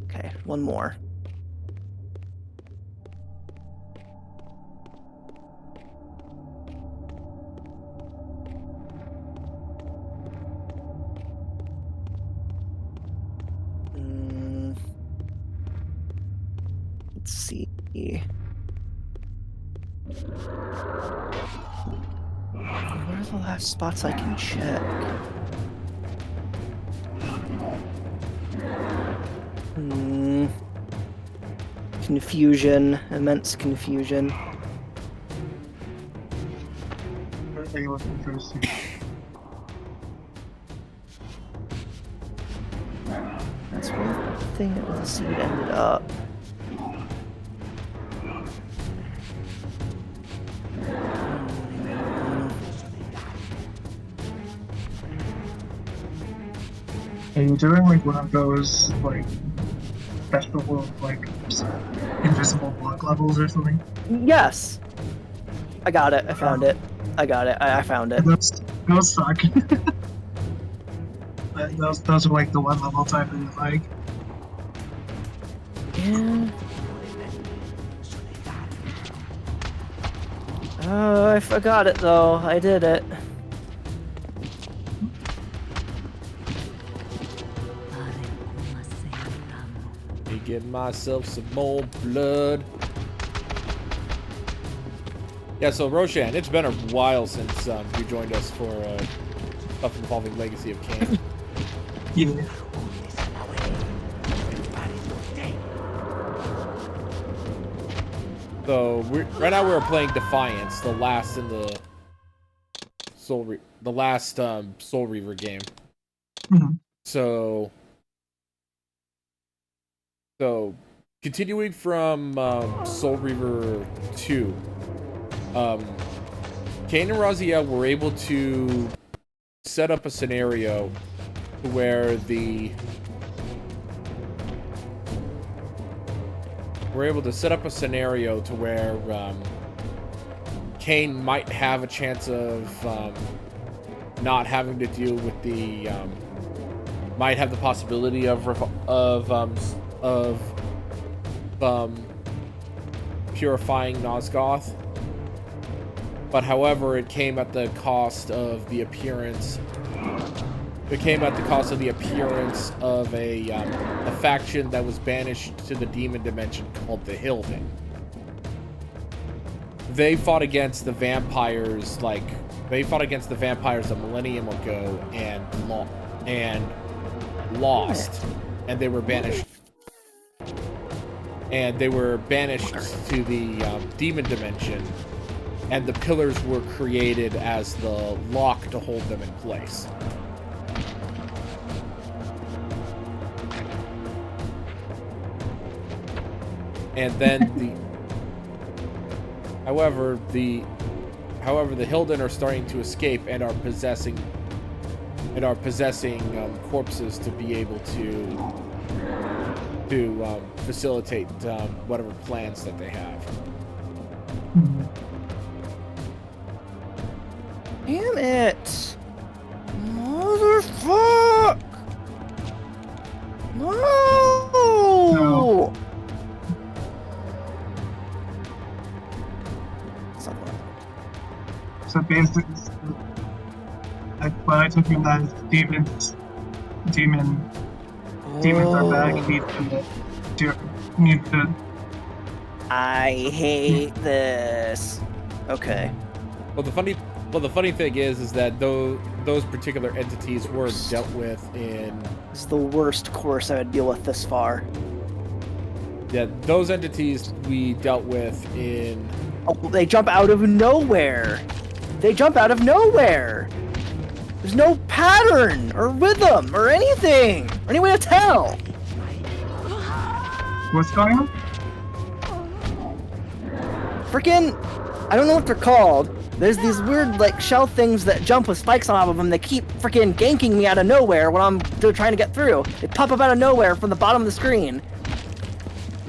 Okay, one more. Let's see. What are the last spots I can check? Confusion. Immense confusion. Are you looking for a seed? That's where the thing with the seed ended up. Are you doing like one of those like special like invisible block levels or something? Yes! I got it. I found it. I got it. I found it. Those suck. those are like the one level type that you like. Yeah. I forgot it though. I did it. Get myself some more blood. Yeah, so Roshan, it's been a while since you joined us for stuff involving Legacy of Kain. Yeah. So right now we're playing Defiance, the last in the Soul Reaver game. Mhm. So continuing from Soul Reaver 2, Kain and Raziel were able to set up a scenario where Kain might have a chance of not having to deal with the might have the possibility of purifying Nosgoth, but however it came at the cost of the appearance. It came at the cost of the appearance of a faction that was banished to the demon dimension called the Hilden. They fought against the vampires a millennium ago and lost, and they were banished. And they were banished to the demon dimension, and the pillars were created as the lock to hold them in place. And then however, the Hilden are starting to escape and are possessing corpses to be able to facilitate whatever plans that they have. Mhm. Damn it! Motherfuck! No! No. So basically, what I took from that is demons are back. Need to. I hate this. Okay. Well, the funny thing is that those particular entities were dealt with in. It's the worst course I would deal with this far. Yeah, those entities we dealt with in. Oh, they jump out of nowhere. There's no pattern or rhythm or anything, or any way to tell. What's going on? Freaking, I don't know what they're called. There's these weird like shell things that jump with spikes on top of them. They keep freaking ganking me out of nowhere when I'm trying to get through. They pop up out of nowhere from the bottom of the screen.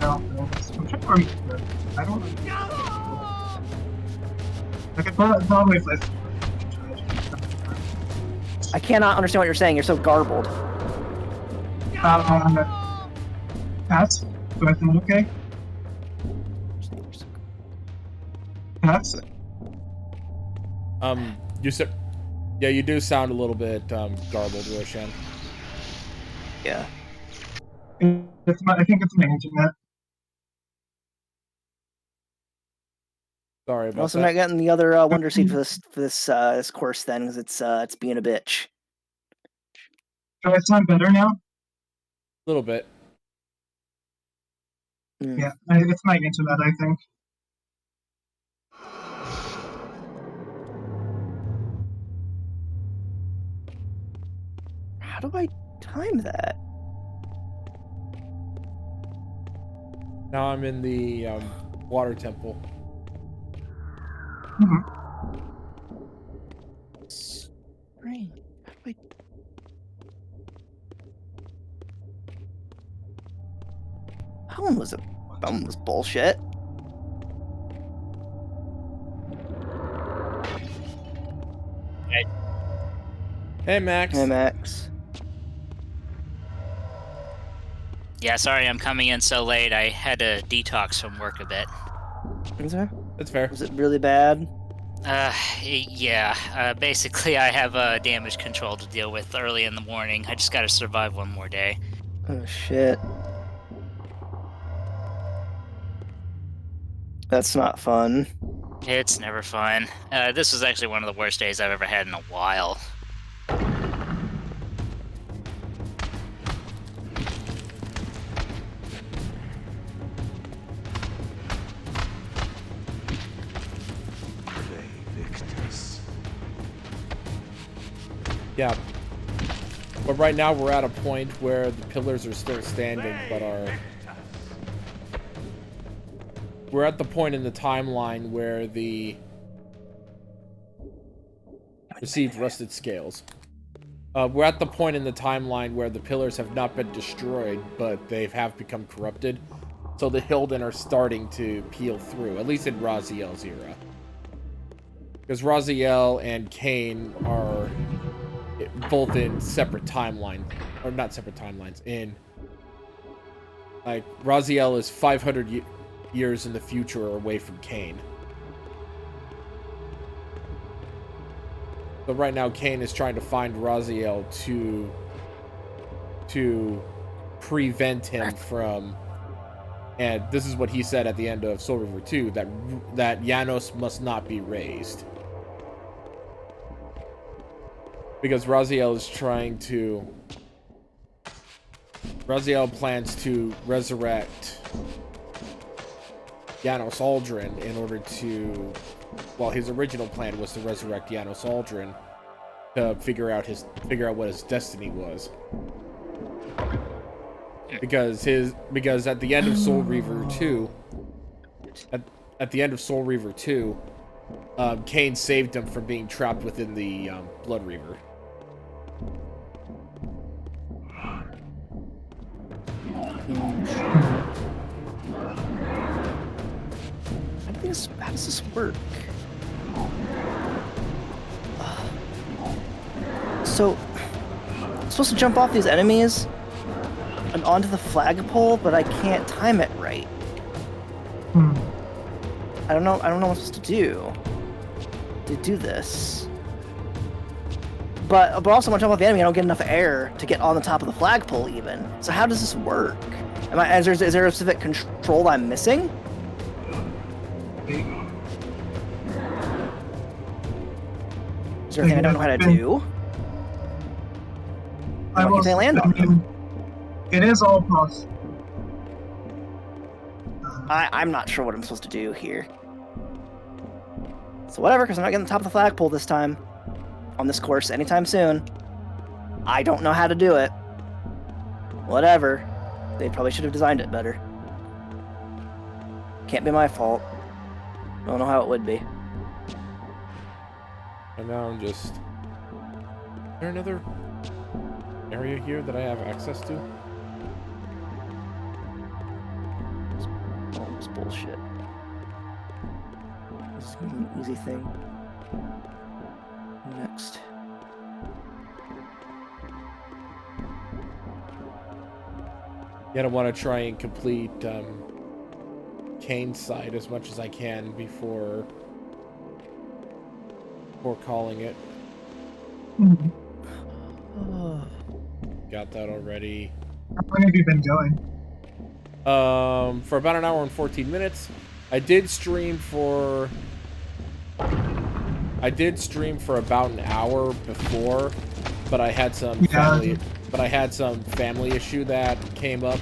No, I'm trying to remember. I don't know. Like, it's always like. I cannot understand what you're saying. You're so garbled. Pat? Do I sound okay? Pat? You said, yeah, you do sound a little bit garbled, Roshan. Yeah. I think it's my internet. Sorry about Also, that. I'm not getting the other Wonder Seed for this course then, because it's being a bitch. Do I sound better now? A little bit. Yeah, it's my internet, I think. How do I time that? Now I'm in the water temple. Mhm. Strange. How do I... That one was bullshit. Hey, Max. Hey, Max. Yeah, sorry I'm coming in so late. I had to detox from work a bit. Is there? That's fair. Was it really bad? Yeah. Basically, I have damage control to deal with early in the morning. I just gotta survive one more day. Oh, shit. That's not fun. It's never fun. This was actually one of the worst days I've ever had in a while. Yeah. But right now we're at a point where the pillars are still standing, but we're at the point in the timeline where the received rusted scales. We're at the point in the timeline where the pillars have not been destroyed, but they have become corrupted. So the Hilden are starting to peel through, at least in Raziel's era. Because Raziel and Kain are both in separate timelines, or not separate timelines, in, like, Raziel is 500 years in the future away from Kain. But right now, Kain is trying to find Raziel to prevent him from, and this is what he said at the end of Soul River 2, that Janos must not be raised. Because Raziel plans to resurrect Janos Aldrin in order to, well, his original plan was to resurrect Janos Aldrin to figure out what his destiny was. Because at the end of Soul Reaver 2, at the end of Soul Reaver 2, Kain saved him from being trapped within the Blood Reaver. How does this work? So, I'm supposed to jump off these enemies and onto the flagpole, but I can't time it right. I don't know what I'm supposed to do to do this. But also when I jump off the enemy, I don't get enough air to get on the top of the flagpole even. So how does this work? Is there a specific control I'm missing? Is there anything I don't know how to do? Why can't I land on them? It is all possible. I'm not sure what I'm supposed to do here. So whatever, because I'm not getting the top of the flagpole this time. On this course anytime soon. I don't know how to do it. Whatever. They probably should have designed it better. Can't be my fault. Don't know how it would be. And now I'm just... Is there another area here that I have access to? It's bullshit. This is gonna be an easy thing. Next. Yet I want to try and complete Kain's side as much as I can before calling it. Got that already. How long have you been going? For about an hour and 14 minutes. I did stream for about an hour before, but I had some family issue that came up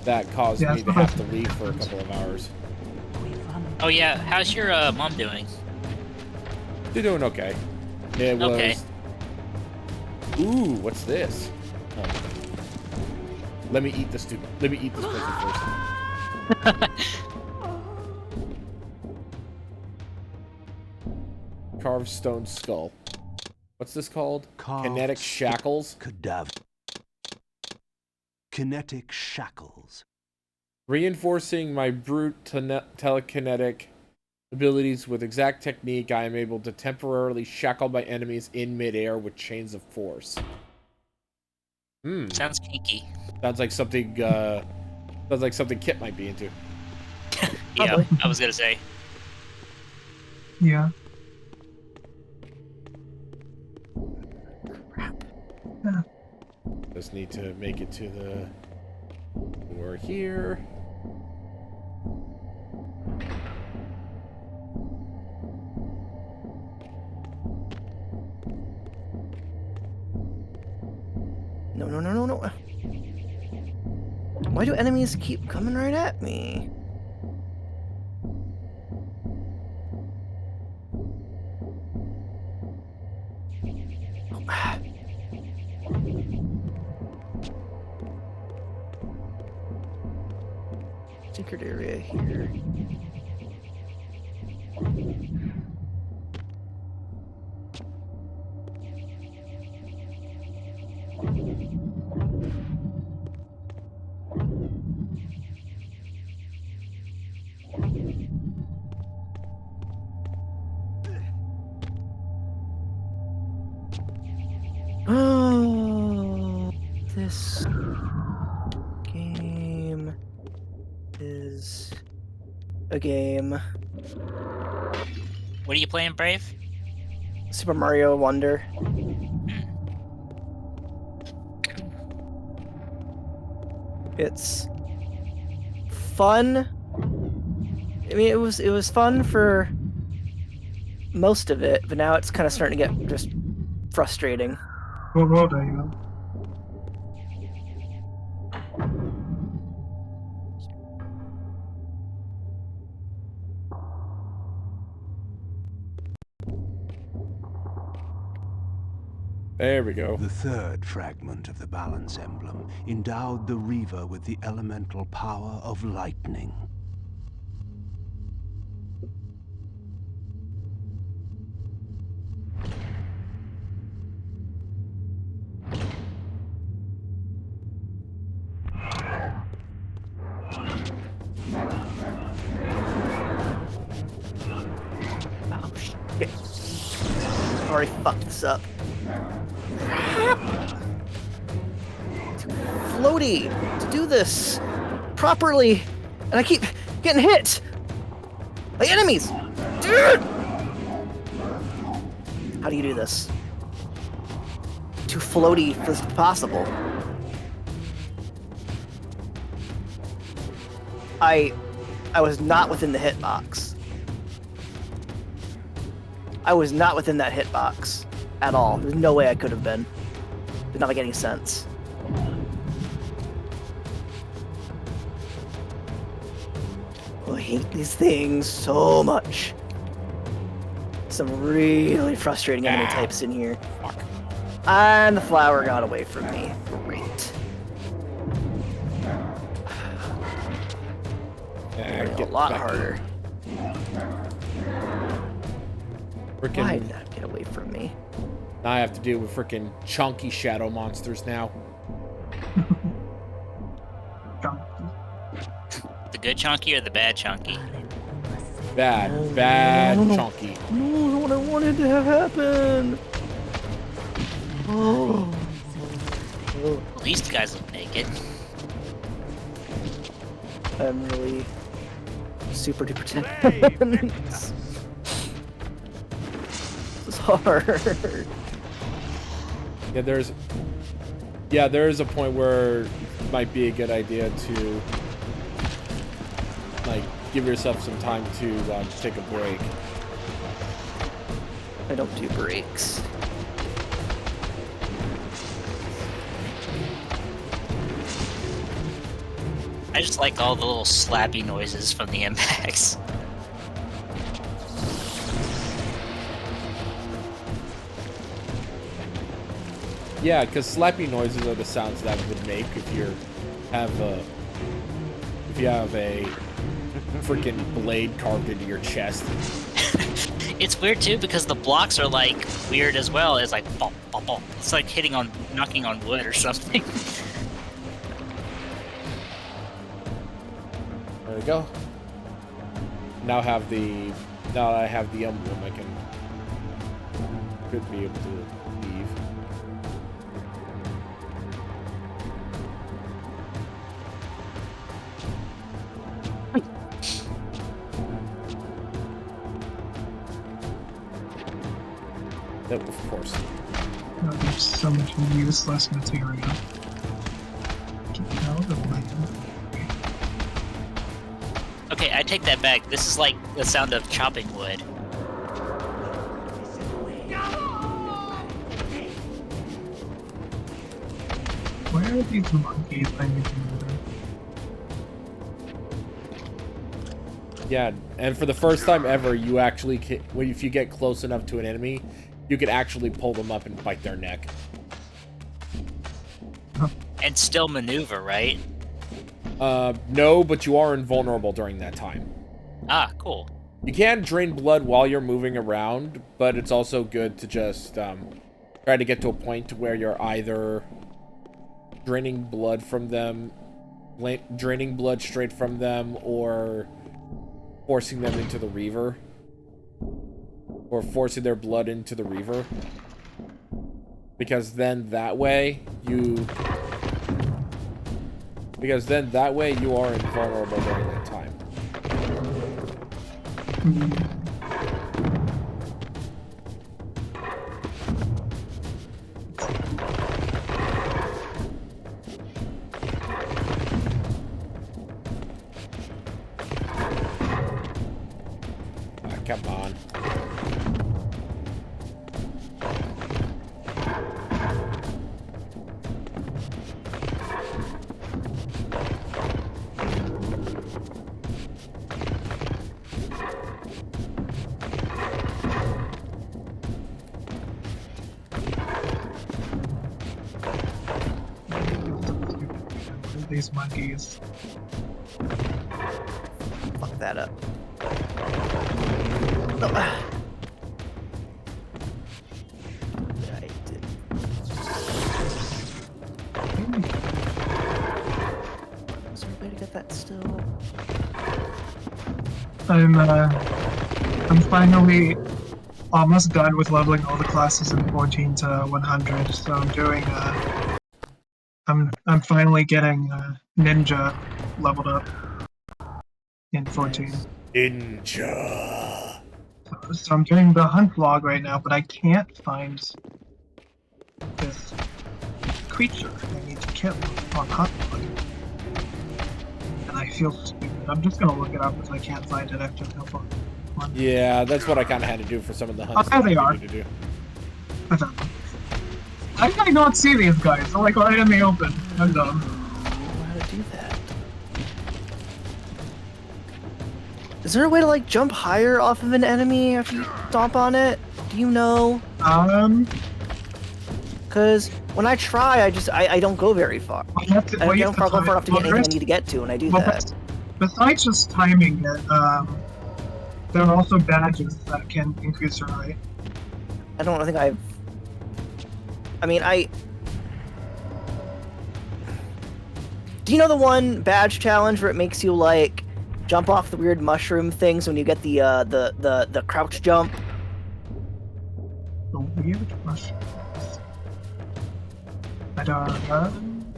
that caused me to have to leave for a couple of hours. Oh yeah, how's your mom doing? They're doing okay. It was... Okay. Ooh, what's this? Oh. Let me eat this person first. Carved stone skull. What's this called? Kinetic shackles? Cadaver. Kinetic shackles. Reinforcing my brute telekinetic abilities with exact technique, I am able to temporarily shackle my enemies in midair with chains of force. Sounds kinky. Sounds like something Kit might be into. Yeah, I was gonna say. Yeah. Crap. Just need to make it to the door here. No, no, no, no, no. Why do enemies keep coming right at me? Secret area here. Oh, this game is a game. What are you playing, Brave? Super Mario Wonder. It's fun. I mean, it was fun for most of it, but now it's kind of starting to get just frustrating. What world are you in? There we go. The third fragment of the balance emblem endowed the Reaver with the elemental power of lightning. Oh shit! I already fucked this up. Floaty to do this properly, and I keep getting hit by enemies. Dude! How do you do this? Too floaty for this to be possible. I was not within the hitbox. I was not within that hitbox at all. There's no way I could have been. Did not make any sense. Oh, I hate these things so much. Some really frustrating enemy types in here. And the flower got away from me. Great. A lot harder. Frickin', Why did that get away from me? now I have to deal with freaking chunky shadow monsters now. The good chunky or the bad chunky? Bad chunky. No, what I wanted to have happen. Oh. At least the guys look naked. I'm really super duper tense. This is hard. Yeah, there's a point where it might be a good idea to like give yourself some time to take a break. I don't do breaks. I just like all the little slappy noises from the impacts. Yeah, because slappy noises are the sounds that would make if you have a freaking blade carved into your chest. It's weird too because the blocks are like weird as well. It's like bop, bop, bop. It's like knocking on wood or something. There we go. Now that I have the emblem, I could be able to leave. That, of course. Oh, there's so much useless material. Get out of my way. Okay, I take that back. This is like the sound of chopping wood. Where are these monkeys I need to murder? Yeah, and for the first time ever, you actually if you get close enough to an enemy, you can actually pull them up and bite their neck. And still maneuver, right? No, but you are invulnerable during that time. Ah, cool. You can drain blood while you're moving around, but it's also good to just try to get to a point where you're either draining blood from them, draining blood straight from them, or forcing them into the Reaver. Or forcing their blood into the Reaver. Because then that way you are invulnerable during that time. Come on. These monkeys. Fuck that up. No. I did. Is there a way to get that still? I'm finally almost done with leveling all the classes in 14 to 100, so I'm doing I'm finally getting Ninja leveled up in 14. Ninja. So I'm doing the hunt log right now, but I can't find this creature I need to kill on hunt log. And I feel stupid. I'm just gonna look it up if I can't find it after a couple. Yeah, that's what I kind of had to do for some of the hunts. Oh, there they are. To do. How did I not see these guys? They're like right in the open. I'm dumb. I don't know how to do that. Is there a way to like jump higher off of an enemy after you stomp on it? Do you know? Cause when I try, I don't go very far. I don't go far enough to get anything I need to get to, and I do that. Besides just timing it, there are also badges that can increase your height. I don't think I've. I mean, do you know the one badge challenge where it makes you like jump off the weird mushroom things when you get the crouch jump? The weird mushrooms. I don't.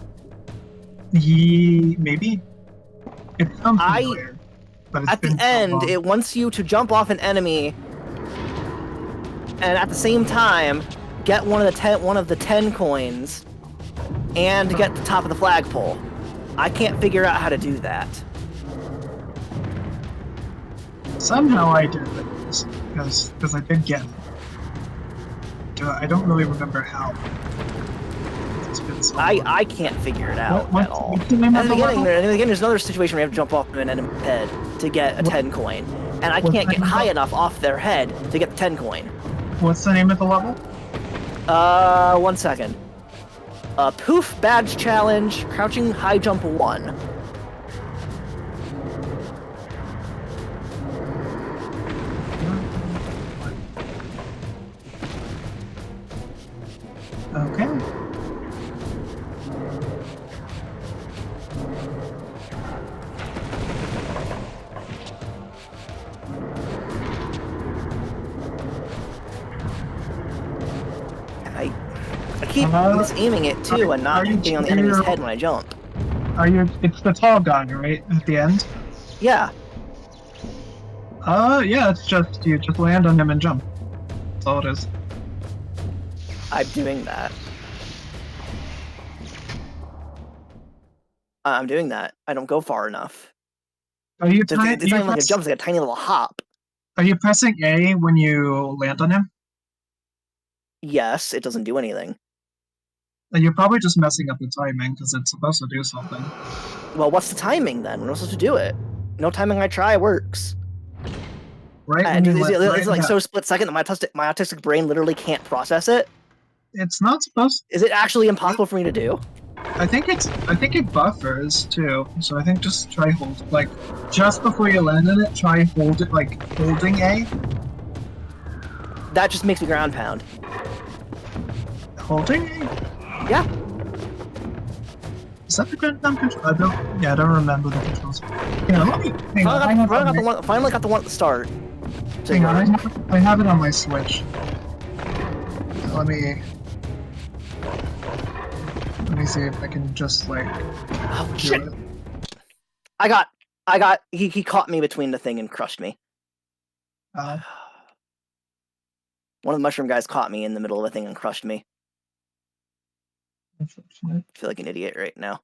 Maybe. It sounds familiar, but it's at the end, it wants you to jump off an enemy, and at the same time, get one of the 10 coins, and get the top of the flagpole. I can't figure out how to do that. Somehow I did it, because I did get it. I don't really remember how. It's been so long. I can't figure it out at all. What's the name of the level? In the beginning, there's another situation where you have to jump off an enemy's head to get a 10 coin, and I can't get high enough off their head to get the 10 coin. What's the name of the level? 1 second. Poof badge challenge, crouching high jump 1. Okay. I keep misaiming it too and not hitting on the enemy's head when I jump. It's the tall guy, right? At the end? Yeah. Yeah, it's just, you just land on him and jump. That's all it is. I'm doing that. I'm doing that. I don't go far enough. It's not even like a jump, it's like a tiny little hop. Are you pressing A when you land on him? Yes, it doesn't do anything. You're probably just messing up the timing because it's supposed to do something. Well, what's the timing then? When am I supposed to do it? No timing I try works. Right when you Is it like so split second that my autistic brain literally can't process it? It's not supposed. Is it actually impossible for me to do? I think it buffers too. So I think just try hold like just before you land on it. Try hold it like holding A. That just makes me ground pound. Holding A. Yeah. Is that the ground pound control? I don't remember the controls. Yeah, let me. Finally got the one at the start. Hang on, I have it on my Switch. Let me see if I can just like. Oh shit! I got. He caught me between the thing and crushed me. One of the mushroom guys caught me in the middle of a thing and crushed me. I feel like an idiot right now.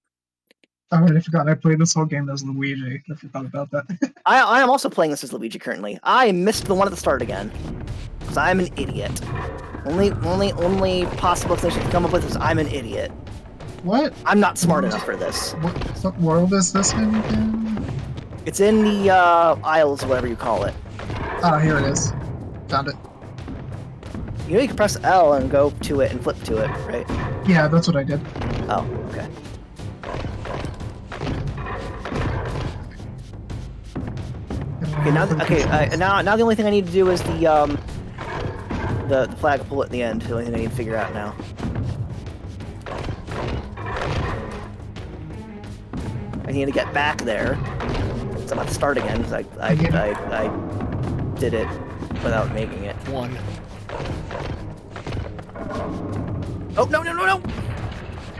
I already forgot I played this whole game as Luigi. I forgot about that. I am also playing this as Luigi currently. I missed the one at the start again. Because I'm an idiot. Only possible explanation I can come up with is I'm an idiot. What? I'm not smart enough for this. What world is this in again? It's in the Isles, whatever you call it. Ah, here it is. Found it. You know you can press L and go to it and flip to it, right? Yeah, that's what I did. Oh, okay. Okay, now the only thing I need to do is the flagpole at the end. The only thing I need to figure out now. I need to get back there. So I'm at the start again because I did it without making it. One. Oh no!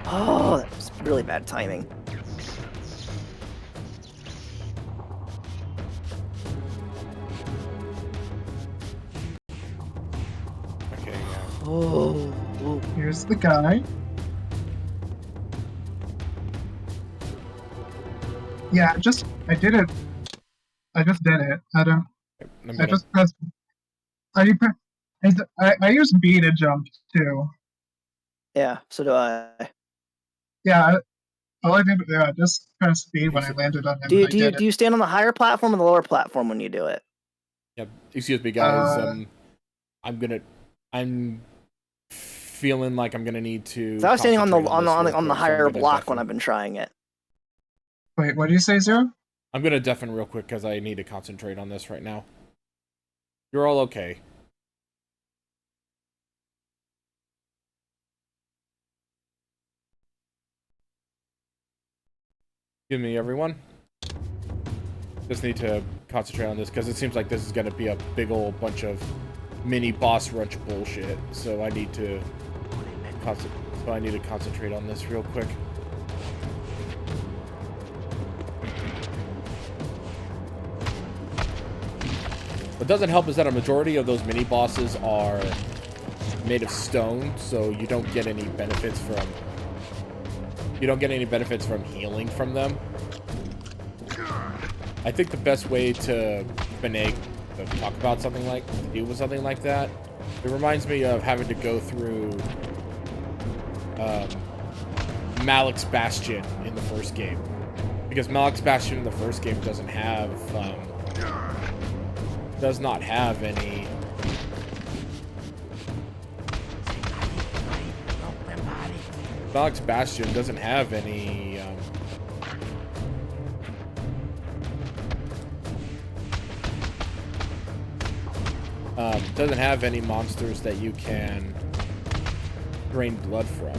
Oh, that was really bad timing. Okay, yeah. Oh. Here's the guy. Yeah, I did it. I just did it. I just pressed. I use B to jump too. Yeah, so do I. Yeah, all I did, just press B when I landed on him. Do you stand on the higher platform or the lower platform when you do it? Yeah, excuse me, guys. I'm feeling like I'm gonna need to. So I was standing on the higher block when I've been trying it. Wait, what did you say, Zero? I'm gonna deafen real quick because I need to concentrate on this right now. You're all okay. Excuse me, everyone. Just need to concentrate on this because it seems like this is gonna be a big old bunch of mini boss rush bullshit. So I need to concentrate on this real quick. What doesn't help is that a majority of those mini bosses are made of stone, so you don't get any benefits from healing from them. I think the best way to talk about something like to deal with something like that, it reminds me of having to go through Malik's Bastion in the first game, because Malik's Bastion in the first game does not have any Malik's Bastion doesn't have any monsters that you can drain blood from.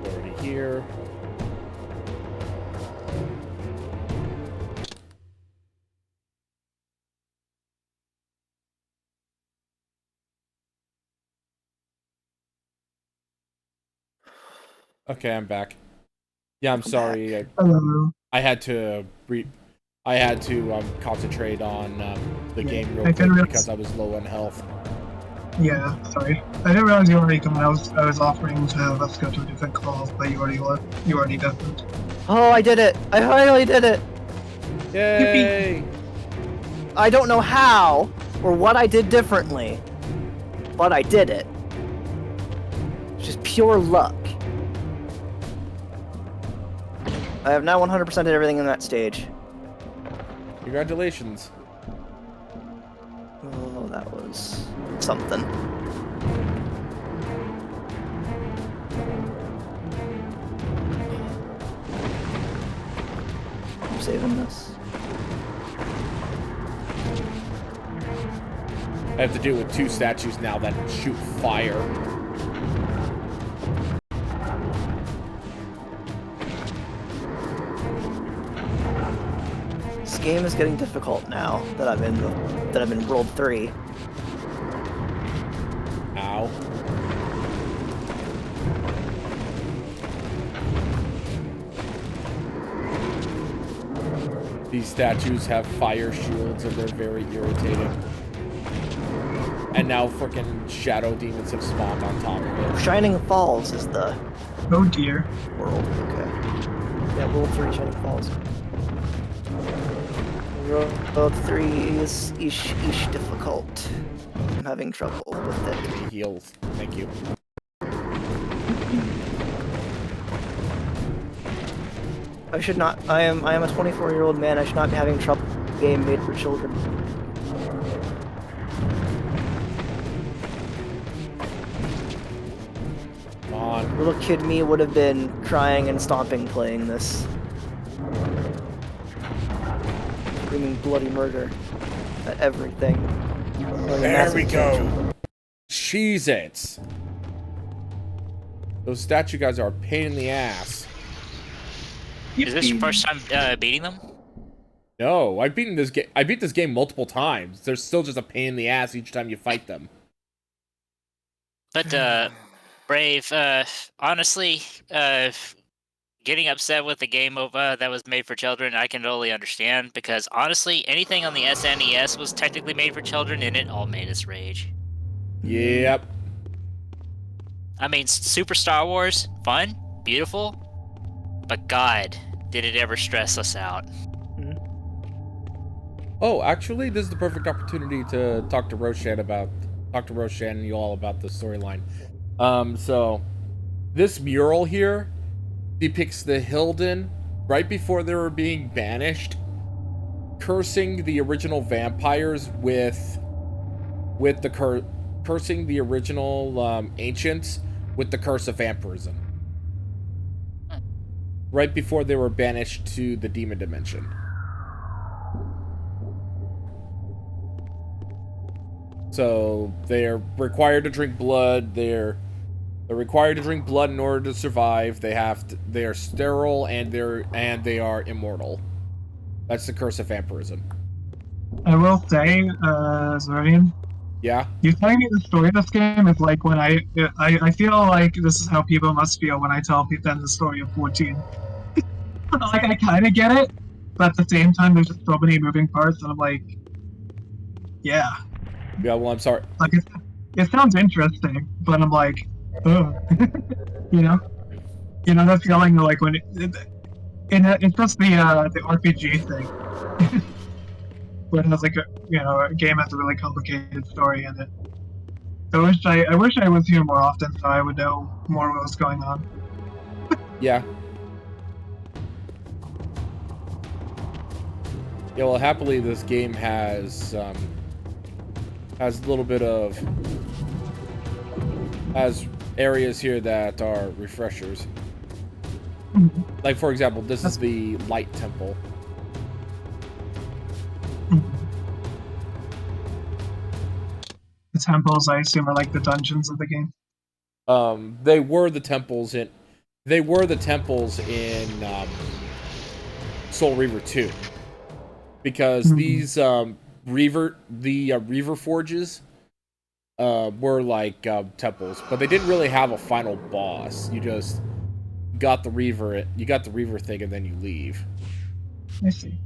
Already here. Okay, I'm back. Yeah, I'm sorry. I had to concentrate on the game real quick because I was low on health. Yeah, sorry. I didn't realize you already come. I was offering to let's go to a different call, but you already left. You already definitely. Oh, I did it! I finally did it! Yay! I don't know how or what I did differently, but I did it. It's just pure luck. I have now 100%ed everything in that stage. Congratulations. Oh, that was something. I'm saving this. I have to do it with 2 statues now that shoot fire. This game is getting difficult now that I've been World 3. Ow. These statues have fire shields and they're very irritating. And now frickin' shadow demons have spawned on top of it. Shining Falls is the Oh dear. world. Okay. Yeah, World 3 Shining Falls. World 3 is ish difficult. I'm having trouble with it. Give me heals. Thank you. I should not. I am a 24-year-old man. I should not be having trouble with a game made for children. Come on. Little kid me would have been crying and stomping playing this. Screaming bloody murder at everything. There we go. Cheez-Its. Those statue guys are a pain in the ass. Is this your first time beating them? No, I've beaten this game. I beat this game multiple times. They're still just a pain in the ass each time you fight them. But Brave, honestly, getting upset with the game that was made for children, I can totally understand, because honestly, anything on the SNES was technically made for children, and it all made us rage. Yep. I mean, Super Star Wars, fun, beautiful, but God, did it ever stress us out. Oh, actually, this is the perfect opportunity to talk to Roshan and you all about the storyline. So this mural here depicts the Hilden right before they were being banished, cursing the original vampires with the cursing the original ancients with the curse of vampirism. Right before they were banished to the demon dimension. So they're required to drink blood. They're required to drink blood in order to survive. They are sterile and they are immortal. That's the curse of vampirism. I will say, Zorian, Yeah. you telling me the story of this game is like when I feel like this is how people must feel when I tell them the story of 14. Like, I kind of get it, but at the same time, there's just so many moving parts, and I'm like, yeah. Yeah, well, I'm sorry. Like, it sounds interesting, but I'm like, oh. You know that feeling like when it's just the RPG thing. But it has like a game has a really complicated story in it. I wish I was here more often so I would know more what was going on. Yeah. Yeah, well, happily this game has a little bit of areas here that are refreshers. Mm-hmm. Like, for example, this is the Light Temple. The temples, I assume, are like the dungeons of the game. They were the temples in Soul Reaver 2. Because these Reaver forges were like temples, but they didn't really have a final boss. You just got the Reaver thing and then you leave. I see.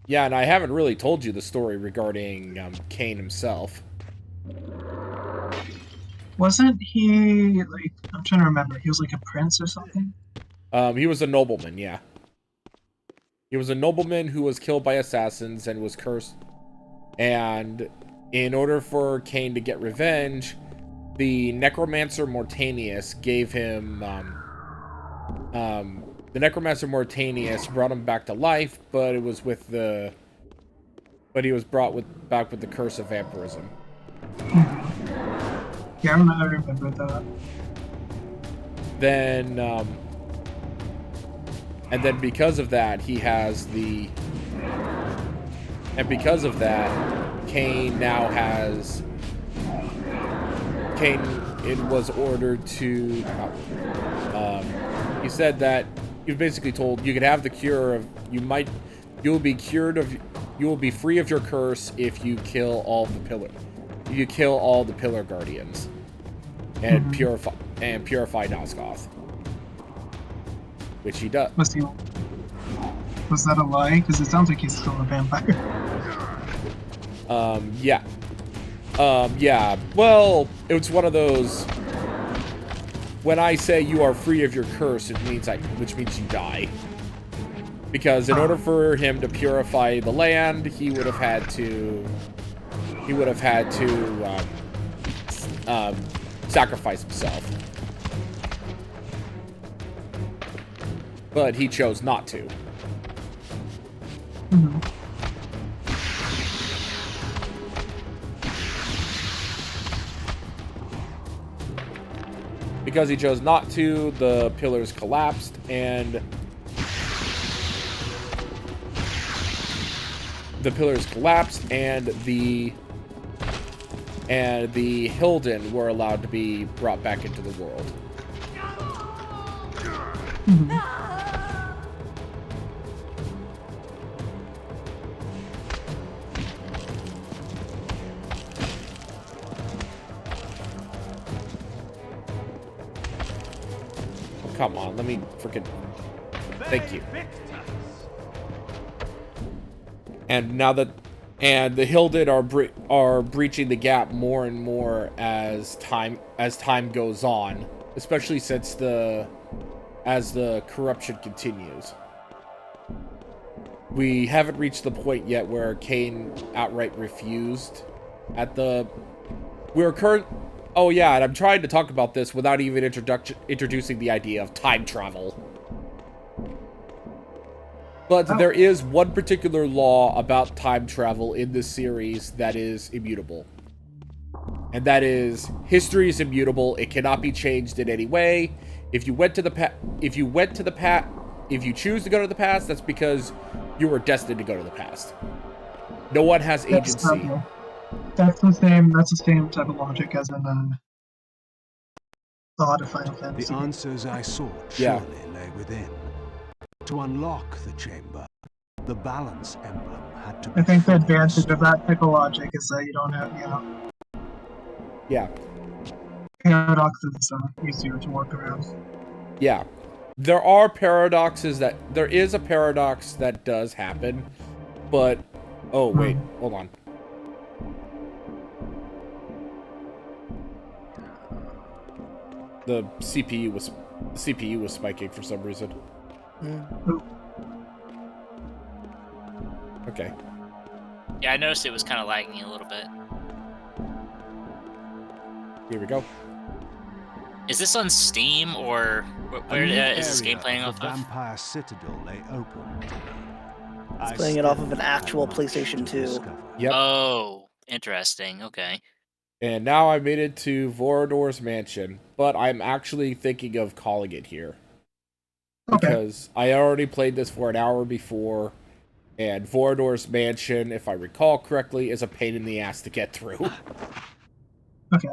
Yeah, and I haven't really told you the story regarding Kain himself. Wasn't he like? I'm trying to remember. He was like a prince or something. He was a nobleman, yeah. He was a nobleman who was killed by assassins and was cursed. And in order for Kain to get revenge, the necromancer Mortanius gave him, the necromancer Mortanius brought him back to life, but it was with the, but he was brought back with the curse of vampirism. Yeah, I remember that. Then, and then because of that, he has the, and because of that, Kain now has, Kain, it was ordered to, he said that, he was basically told you could have the cure of, you will be cured of, you will be free of your curse if you kill all the pillar guardians and purify Nosgoth, which he does. Was that a lie? Because it sounds like he's still a vampire. Yeah. Yeah. Well, it's one of those. When I say you are free of your curse, it means which means you die. Because in order for him to purify the land, he would have had to sacrifice himself. But he chose not to. Because he chose not to, the pillars collapsed, and the Hilden were allowed to be brought back into the world. Come on, let me freaking... Thank you. And now that... And the Hilden are breaching the gap more and more as time goes on. Especially since as the corruption continues. We haven't reached the point yet where Kain outright refused at the... Oh yeah, and I'm trying to talk about this without even introducing the idea of time travel. But there is one particular law about time travel in this series that is immutable. And that is, history is immutable, it cannot be changed in any way. If you choose to go to the past, that's because you were destined to go to the past. No one has agency. That's the same type of logic as in the lot of Final Fantasy. The answers I sought surely lay within. To unlock the chamber, the balance emblem had to be... I think the advantage of that type of logic is that you don't have, Yeah. paradoxes easier to work around. Yeah. There is a paradox that does happen, but... Oh, wait. Hold on. The CPU was spiking for some reason. Okay. Yeah, I noticed it was kind of lagging a little bit. Here we go. Is this on Steam or where is this game playing off of? Vampire Citadel lay open to me. It's playing it off of an actual PlayStation 2. Yep. Oh, interesting. Okay. And now I made it to Vorador's mansion, but I'm actually thinking of calling it here. Because I already played this for an hour before, and Vorador's mansion, if I recall correctly, is a pain in the ass to get through. Okay.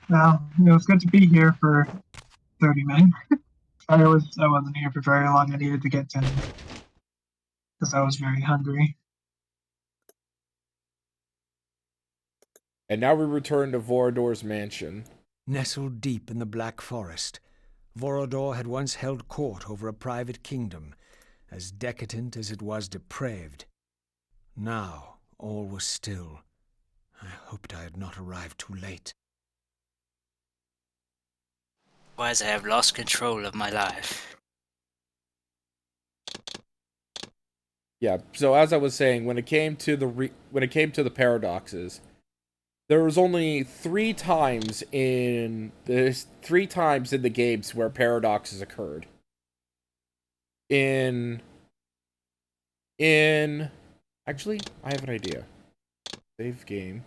Well, it was good to be here for 30 minutes. I wasn't here for very long. I needed to get to because I was very hungry. And now we return to Vorador's mansion. Nestled deep in the Black Forest, Vorador had once held court over a private kingdom, as decadent as it was depraved. Now all was still. I hoped I had not arrived too late. Otherwise, I have lost control of my life. Yeah. So as I was saying, when it came to the paradoxes, there was only three times in the games where paradoxes occurred. Actually, I have an idea. Save game.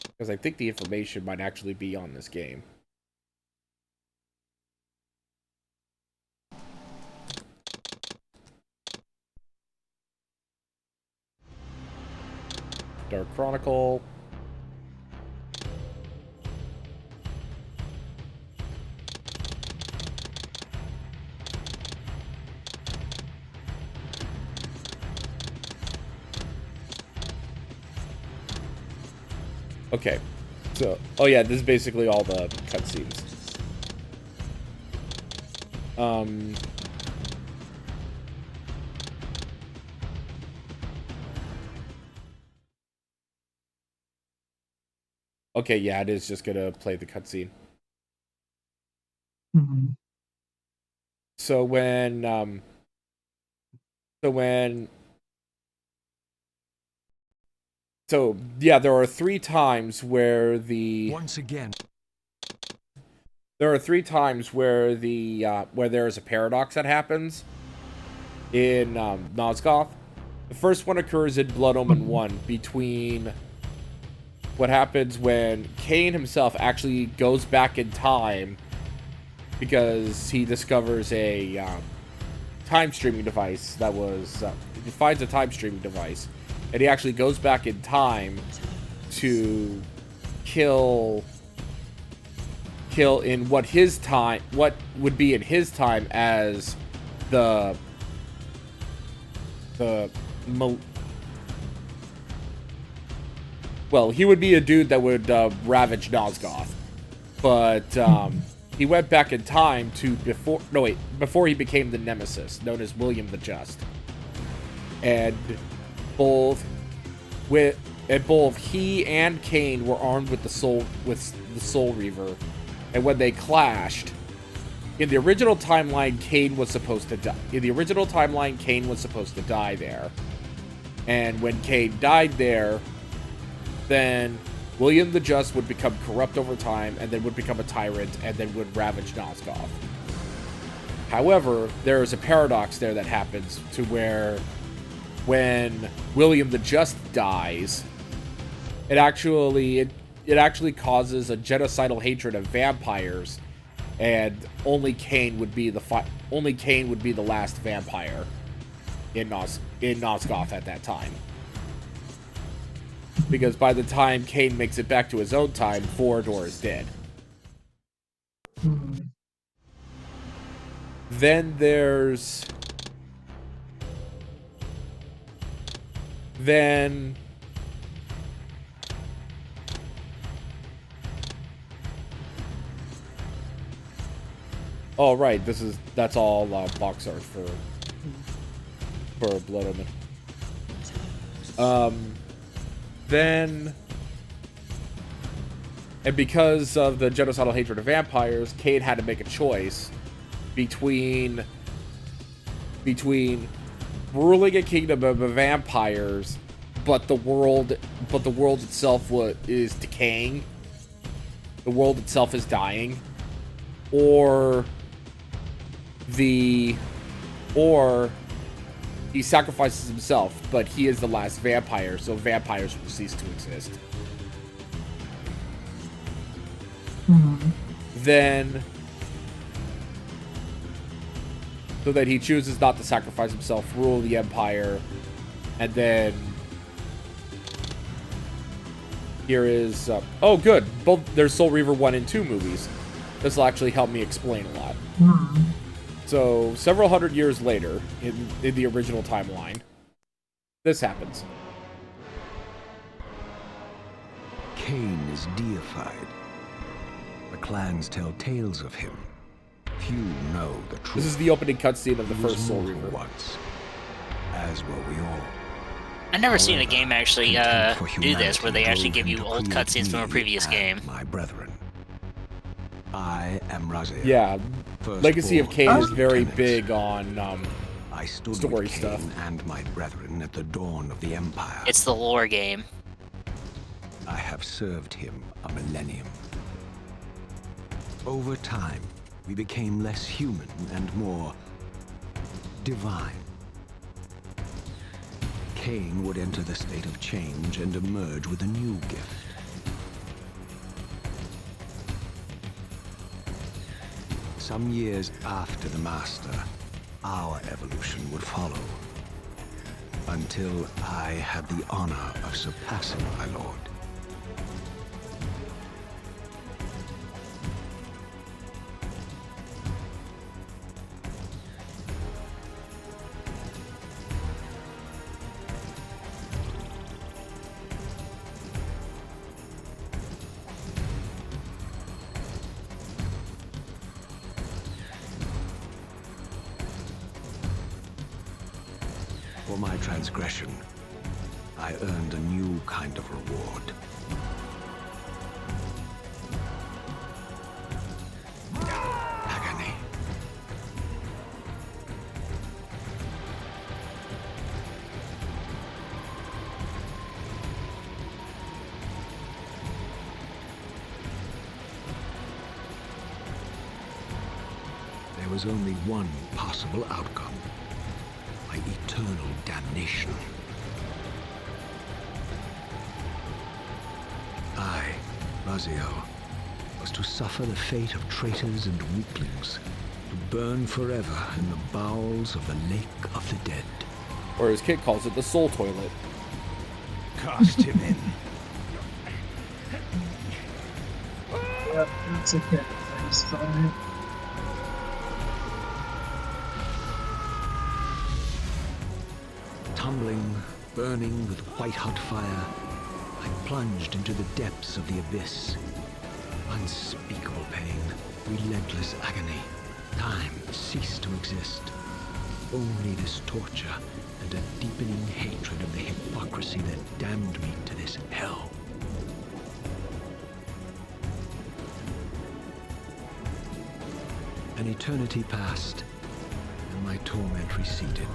Because I think the information might actually be on this game. Dark Chronicle. Okay, so, oh yeah, this is basically all the cutscenes. Okay, yeah, it is just gonna play the cutscene. Mm-hmm. So yeah, there are three times where Once again. There are three times where where there is a paradox that happens in Nosgoth. The first one occurs in Blood Omen 1 between what happens when Kain himself actually goes back in time because he discovers a time streaming device that was he finds a time streaming device, and he actually goes back in time to kill in what would be in his time as well, he would be a dude that would ravage Nosgoth, but he went back in time to before he became the Nemesis, known as William the Just, and both he and Kain were armed with the Soul Reaver, and when they clashed, in the original timeline, Kain was supposed to die. In the original timeline, Kain was supposed to die there, and when Kain died there, then William the Just would become corrupt over time, and then would become a tyrant, and then would ravage Nosgoth. However, there is a paradox there that happens to where when William the Just dies, it actually causes a genocidal hatred of vampires, and only Kain would be the last vampire in Nosgoth at that time. Because by the time Kain makes it back to his own time, Forador is dead. Mm-hmm. Then there's... Oh, right, that's all box art for Blood Omen. And because of the genocidal hatred of vampires, Kain had to make a choice between ruling a kingdom of vampires, but the world itself is decaying. The world itself is dying, or he sacrifices himself, but he is the last vampire, so vampires will cease to exist. Mm-hmm. So that he chooses not to sacrifice himself, rule the Empire, and then here is... oh, good. There's Soul Reaver 1 and 2 movies. This will actually help me explain a lot. Mm-hmm. So, several hundred years later, in the original timeline, this happens. Kain is deified. The clans tell tales of him. Few know the truth. This is the opening cutscene of the He was first Soul mortal Reaver. once, as were we all. I've never seen a However, game actually contempt for do this, where they humanity actually give drove you him to old create cutscenes from a me previous and game. My brethren. I am Raziel. Yeah, Legacy of Kain is very Tenets. big on I stood story with stuff. Kain and my brethren at the dawn of the Empire. It's the lore game. I have served him a millennium. Over time, we became less human and more divine. Kain would enter the state of change and emerge with a new gift. Some years after the Master, our evolution would follow. Until I had the honor of surpassing my lord. For my transgression, I earned a new kind of reward. Agony. There was only one possible outcome. My eternal damnation. I, Raziel, was to suffer the fate of traitors and weaklings, to burn forever in the bowels of the Lake of the Dead. Or as Kit calls it, the soul toilet. Cast him in. Yeah, that's okay. I just thought of it. Tumbling, burning with white-hot fire, I plunged into the depths of the abyss. Unspeakable pain, relentless agony. Time ceased to exist. Only this torture and a deepening hatred of the hypocrisy that damned me to this hell. An eternity passed, and my torment receded,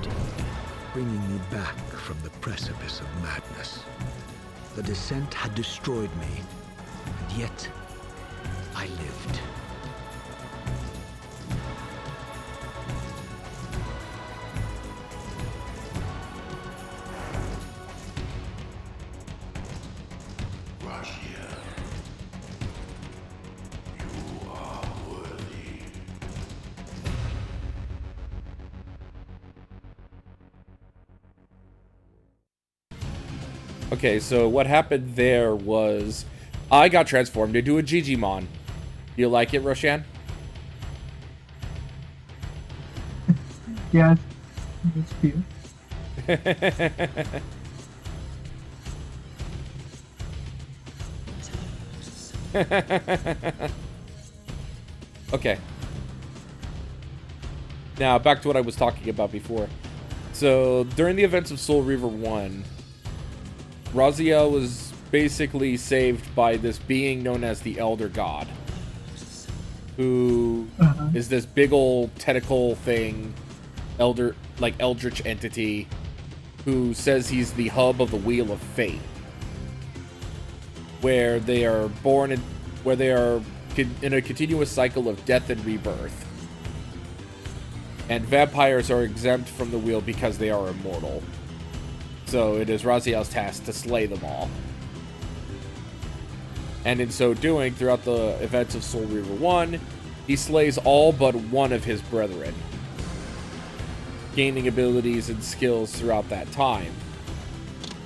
bringing me back from the precipice of madness. The descent had destroyed me, and yet I lived. Okay, so what happened there was I got transformed into a Gigimon. Do you like it, Roshan? Yeah, it's cute. Okay. Now, back to what I was talking about before. So, during the events of Soul Reaver 1, Raziel was basically saved by this being known as the Elder God, who is this big old tentacle thing, eldritch entity, who says he's the hub of the Wheel of Fate, where they are born in, where they are in a continuous cycle of death and rebirth. And vampires are exempt from the wheel because they are immortal. So it is Raziel's task to slay them all. And in so doing, throughout the events of Soul Reaver 1, he slays all but one of his brethren, gaining abilities and skills throughout that time.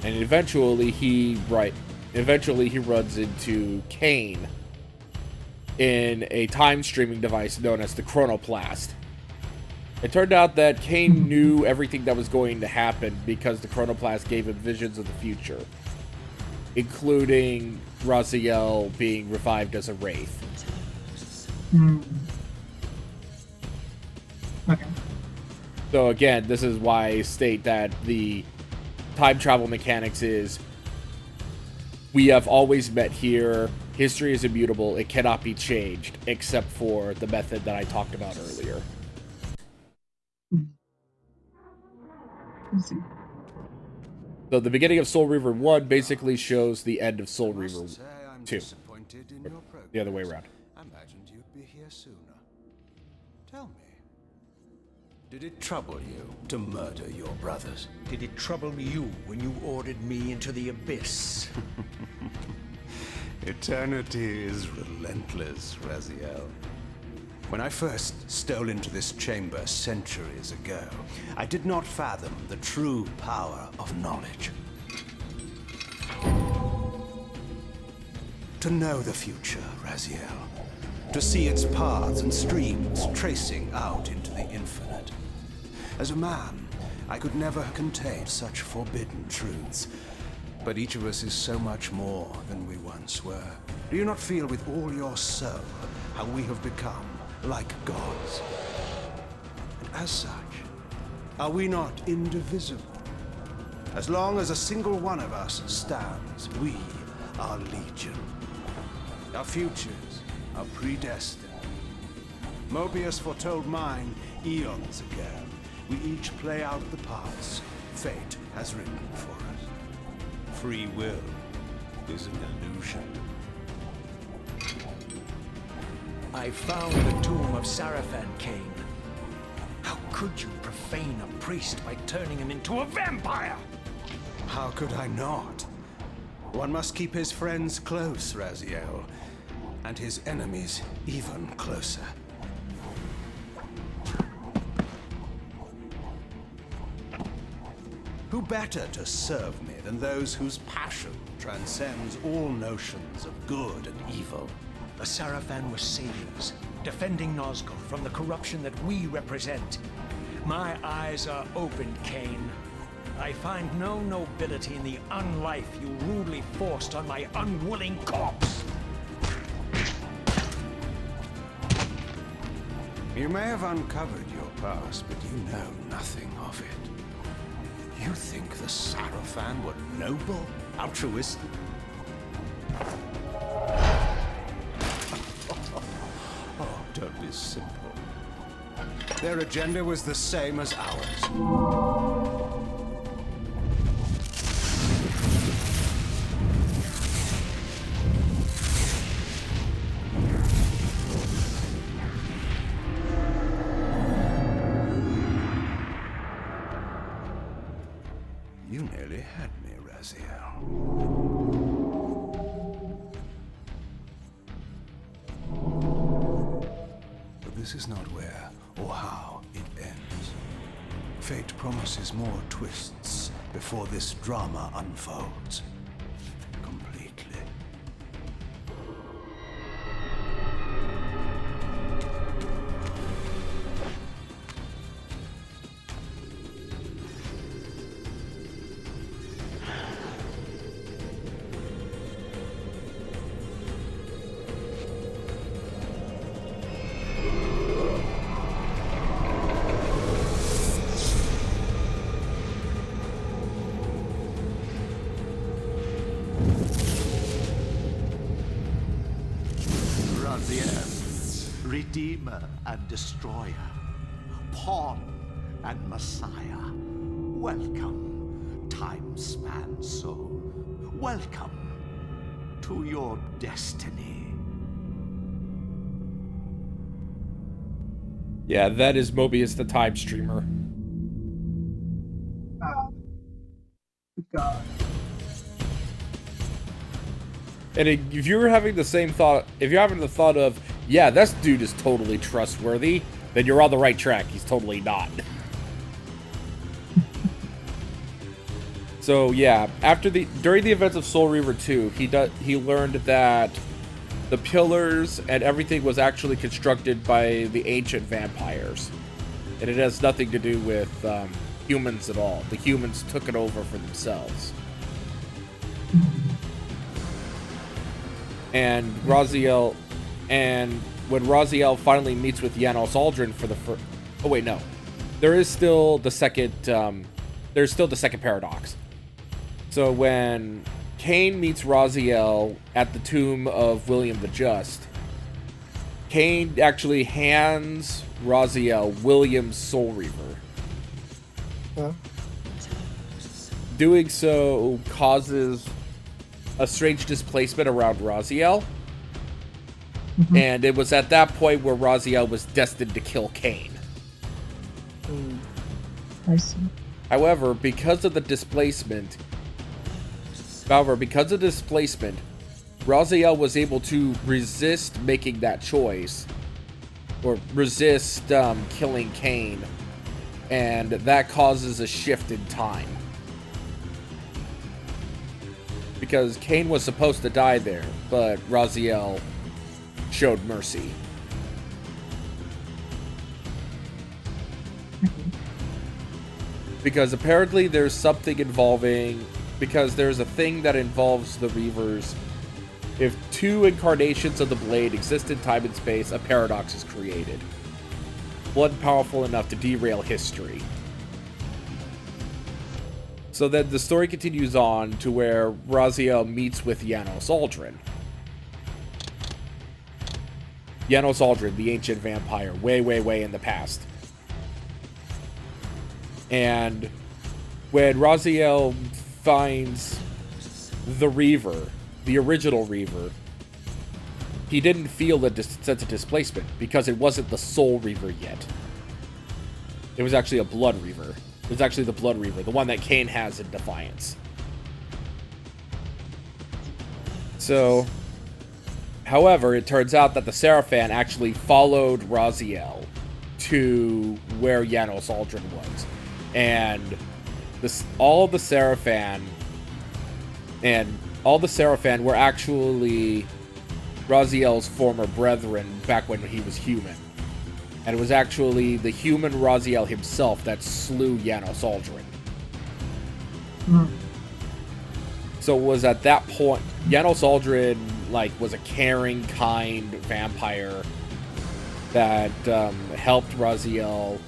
And eventually he runs into Kain in a time streaming device known as the Chronoplast. It turned out that Kain knew everything that was going to happen because the Chronoplast gave him visions of the future, including Raziel being revived as a wraith. Okay. So again, this is why I state that the time travel mechanics is we have always met here, History is immutable. It cannot be changed, except for the method that I talked about earlier. Let's see. So the beginning of Soul Reaver 1 basically shows the end of Soul Reaver 2. The other way around. I imagined you'd be here sooner. Tell me, did it trouble you to murder your brothers? Did it trouble you when you ordered me into the abyss? Eternity is relentless, Raziel. When I first stole into this chamber centuries ago, I did not fathom the true power of knowledge. To know the future, Raziel. To see its paths and streams tracing out into the infinite. As a man, I could never contain such forbidden truths. But each of us is so much more than we once were. Do you not feel with all your soul how we have become like gods? And as such, are we not indivisible? As long as a single one of us stands, we are legion. Our futures are predestined. Mobius foretold mine eons ago. We each play out the parts fate has written for us. Free will is an illusion. I found the tomb of Sarafan, Kain. How could you profane a priest by turning him into a vampire? How could I not? One must keep his friends close, Raziel, and his enemies even closer. Who better to serve me than those whose passion transcends all notions of good and evil? The Sarafan were saviors, defending Nazgul from the corruption that we represent. My eyes are open, Kain. I find no nobility in the unlife you rudely forced on my unwilling corpse. You may have uncovered your past, but you know nothing of it. You think the Sarafan were noble, altruistic? Oh, don't be simple. Their agenda was the same as ours. You nearly had me, Raziel. But this is not where or how it ends. Fate promises more twists before this drama unfolds completely. Redeemer and Destroyer, Pawn and Messiah. Welcome, time-span soul. Welcome to your destiny. Yeah, that is Mobius the Time Streamer. God. And if you're having the same thought, if you're having the thought of, yeah, this dude is totally trustworthy, then you're on the right track. He's totally not. So yeah, during the events of Soul Reaver 2, he learned that the pillars and everything was actually constructed by the ancient vampires, and it has nothing to do with humans at all. The humans took it over for themselves. And Raziel, and when Raziel finally meets with Janos Aldrin for the first, oh wait, no, there is still the second, there's still the second paradox. So when Kain meets Raziel at the tomb of William the Just, Kain actually hands Raziel William's Soul Reaver. Huh? Doing so causes a strange displacement around Raziel. And it was at that point where Raziel was destined to kill Kain. I see. However, because of the displacement, Raziel was able to resist making that choice, or resist killing Kain, and that causes a shift in time. Because Kain was supposed to die there, but Raziel showed mercy. Because apparently there's something involving... Because there's a thing that involves the Reavers. If two incarnations of the blade exist in time and space, a paradox is created. One powerful enough to derail history. So then the story continues on to where Raziel meets with Janos Aldrin. Janos Aldrin, the ancient vampire, way, way, way in the past. And when Raziel finds the Reaver, the original Reaver, he didn't feel the sense of displacement because it wasn't the Soul Reaver yet. It was actually a Blood Reaver. It was actually the Blood Reaver, the one that Kain has in Defiance. So, however, it turns out that the Seraphan actually followed Raziel to where Janos Aldrin was. And all the Seraphan were actually Raziel's former brethren back when he was human. And it was actually the human Raziel himself that slew Janos Aldrin. So it was at that point, Janos Aldrin, was a caring, kind vampire that helped Raziel,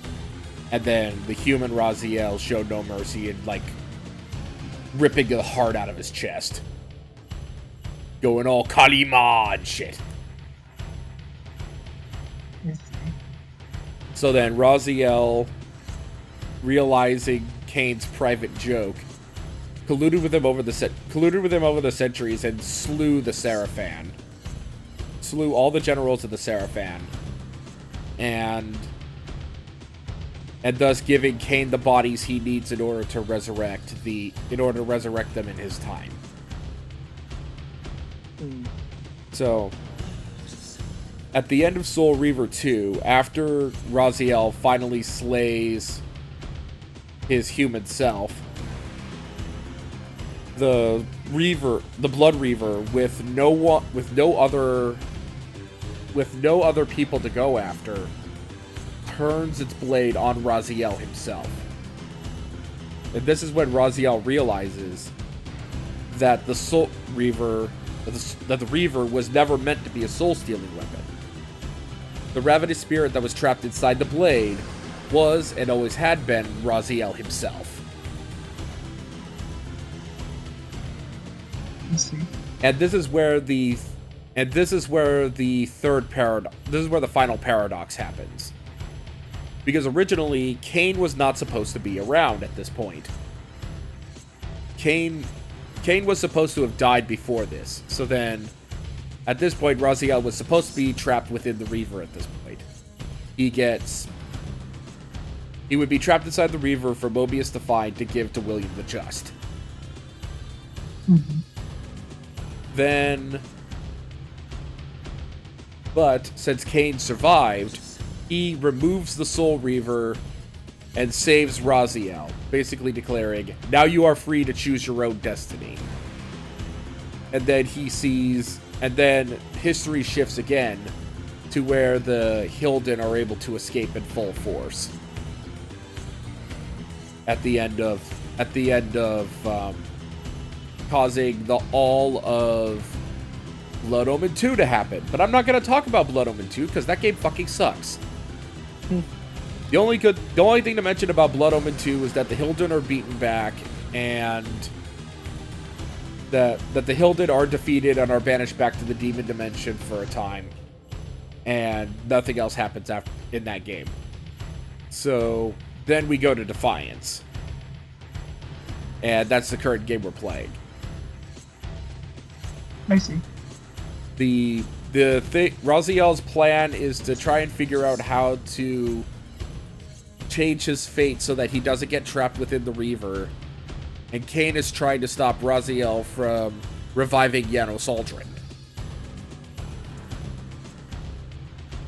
and then the human Raziel showed no mercy and, ripping the heart out of his chest. Going all Kalima and shit. So then Raziel, realizing Kain's private joke, colluded with him over the centuries and slew the Seraphan. Slew all the generals of the Seraphan. And thus giving Kain the bodies he needs in order to resurrect them in his time. So, at the end of Soul Reaver 2, after Raziel finally slays his human self, the Blood Reaver, with no other people to go after, turns its blade on Raziel himself. And this is when Raziel realizes that the Soul Reaver, that the Reaver was never meant to be a soul-stealing weapon. The ravenous spirit that was trapped inside the blade was, and always had been, Raziel himself. And this is where the final paradox happens. Because originally, Kain was not supposed to be around at this point. Kain was supposed to have died before this. So then, at this point, Raziel was supposed to be trapped within the Reaver at this point. He would be trapped inside the Reaver for Mobius to find to give to William the Just. But since Kain survived, he removes the Soul Reaver and saves Raziel, basically declaring, "Now you are free to choose your own destiny." And then history shifts again to where the Hilden are able to escape in full force. At the end of causing all of Blood Omen 2 to happen. But I'm not going to talk about Blood Omen 2 because that game fucking sucks. The only thing to mention about Blood Omen 2 is that the Hilden are beaten back and that the Hilded are defeated and are banished back to the demon dimension for a time, and nothing else happens after in that game. So then we go to Defiance, and that's the current game we're playing. I see. The thing, Raziel's plan is to try and figure out how to change his fate so that he doesn't get trapped within the Reaver. And Kain is trying to stop Raziel from reviving Janos Aldrin.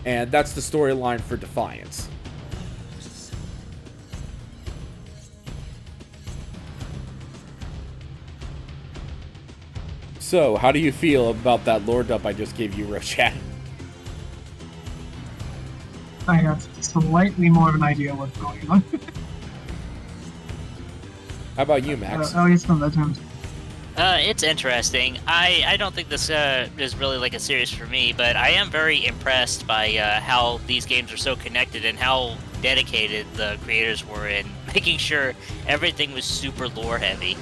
And that's the storyline for Defiance. So, how do you feel about that lore dump I just gave you, Roshan? I have slightly more of an idea what's going on. How about you, Max? At least on that terms. It's interesting. I don't think this is really like a series for me, but I am very impressed by how these games are so connected and how dedicated the creators were in making sure everything was super lore heavy.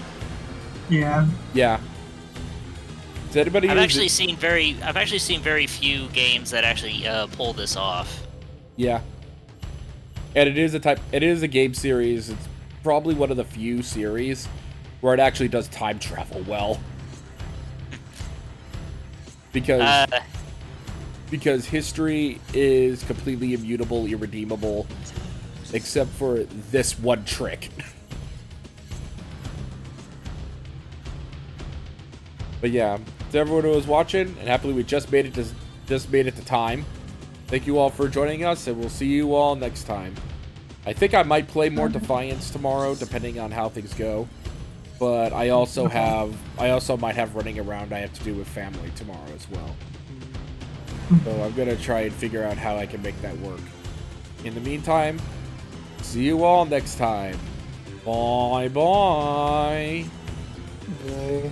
Yeah. Yeah. Does anybody I've actually seen very few games that actually pull this off. Yeah. And it is a game series. It's probably one of the few series where it actually does time travel well. Because history is completely immutable, irredeemable, except for this one trick. But yeah, to everyone who was watching, and happily we just made it to time. Thank you all for joining us, and we'll see you all next time. I think I might play more Defiance tomorrow, depending on how things go. But I also might have running around I have to do with family tomorrow as well. So I'm gonna try and figure out how I can make that work. In the meantime, see you all next time. Bye bye. Bye.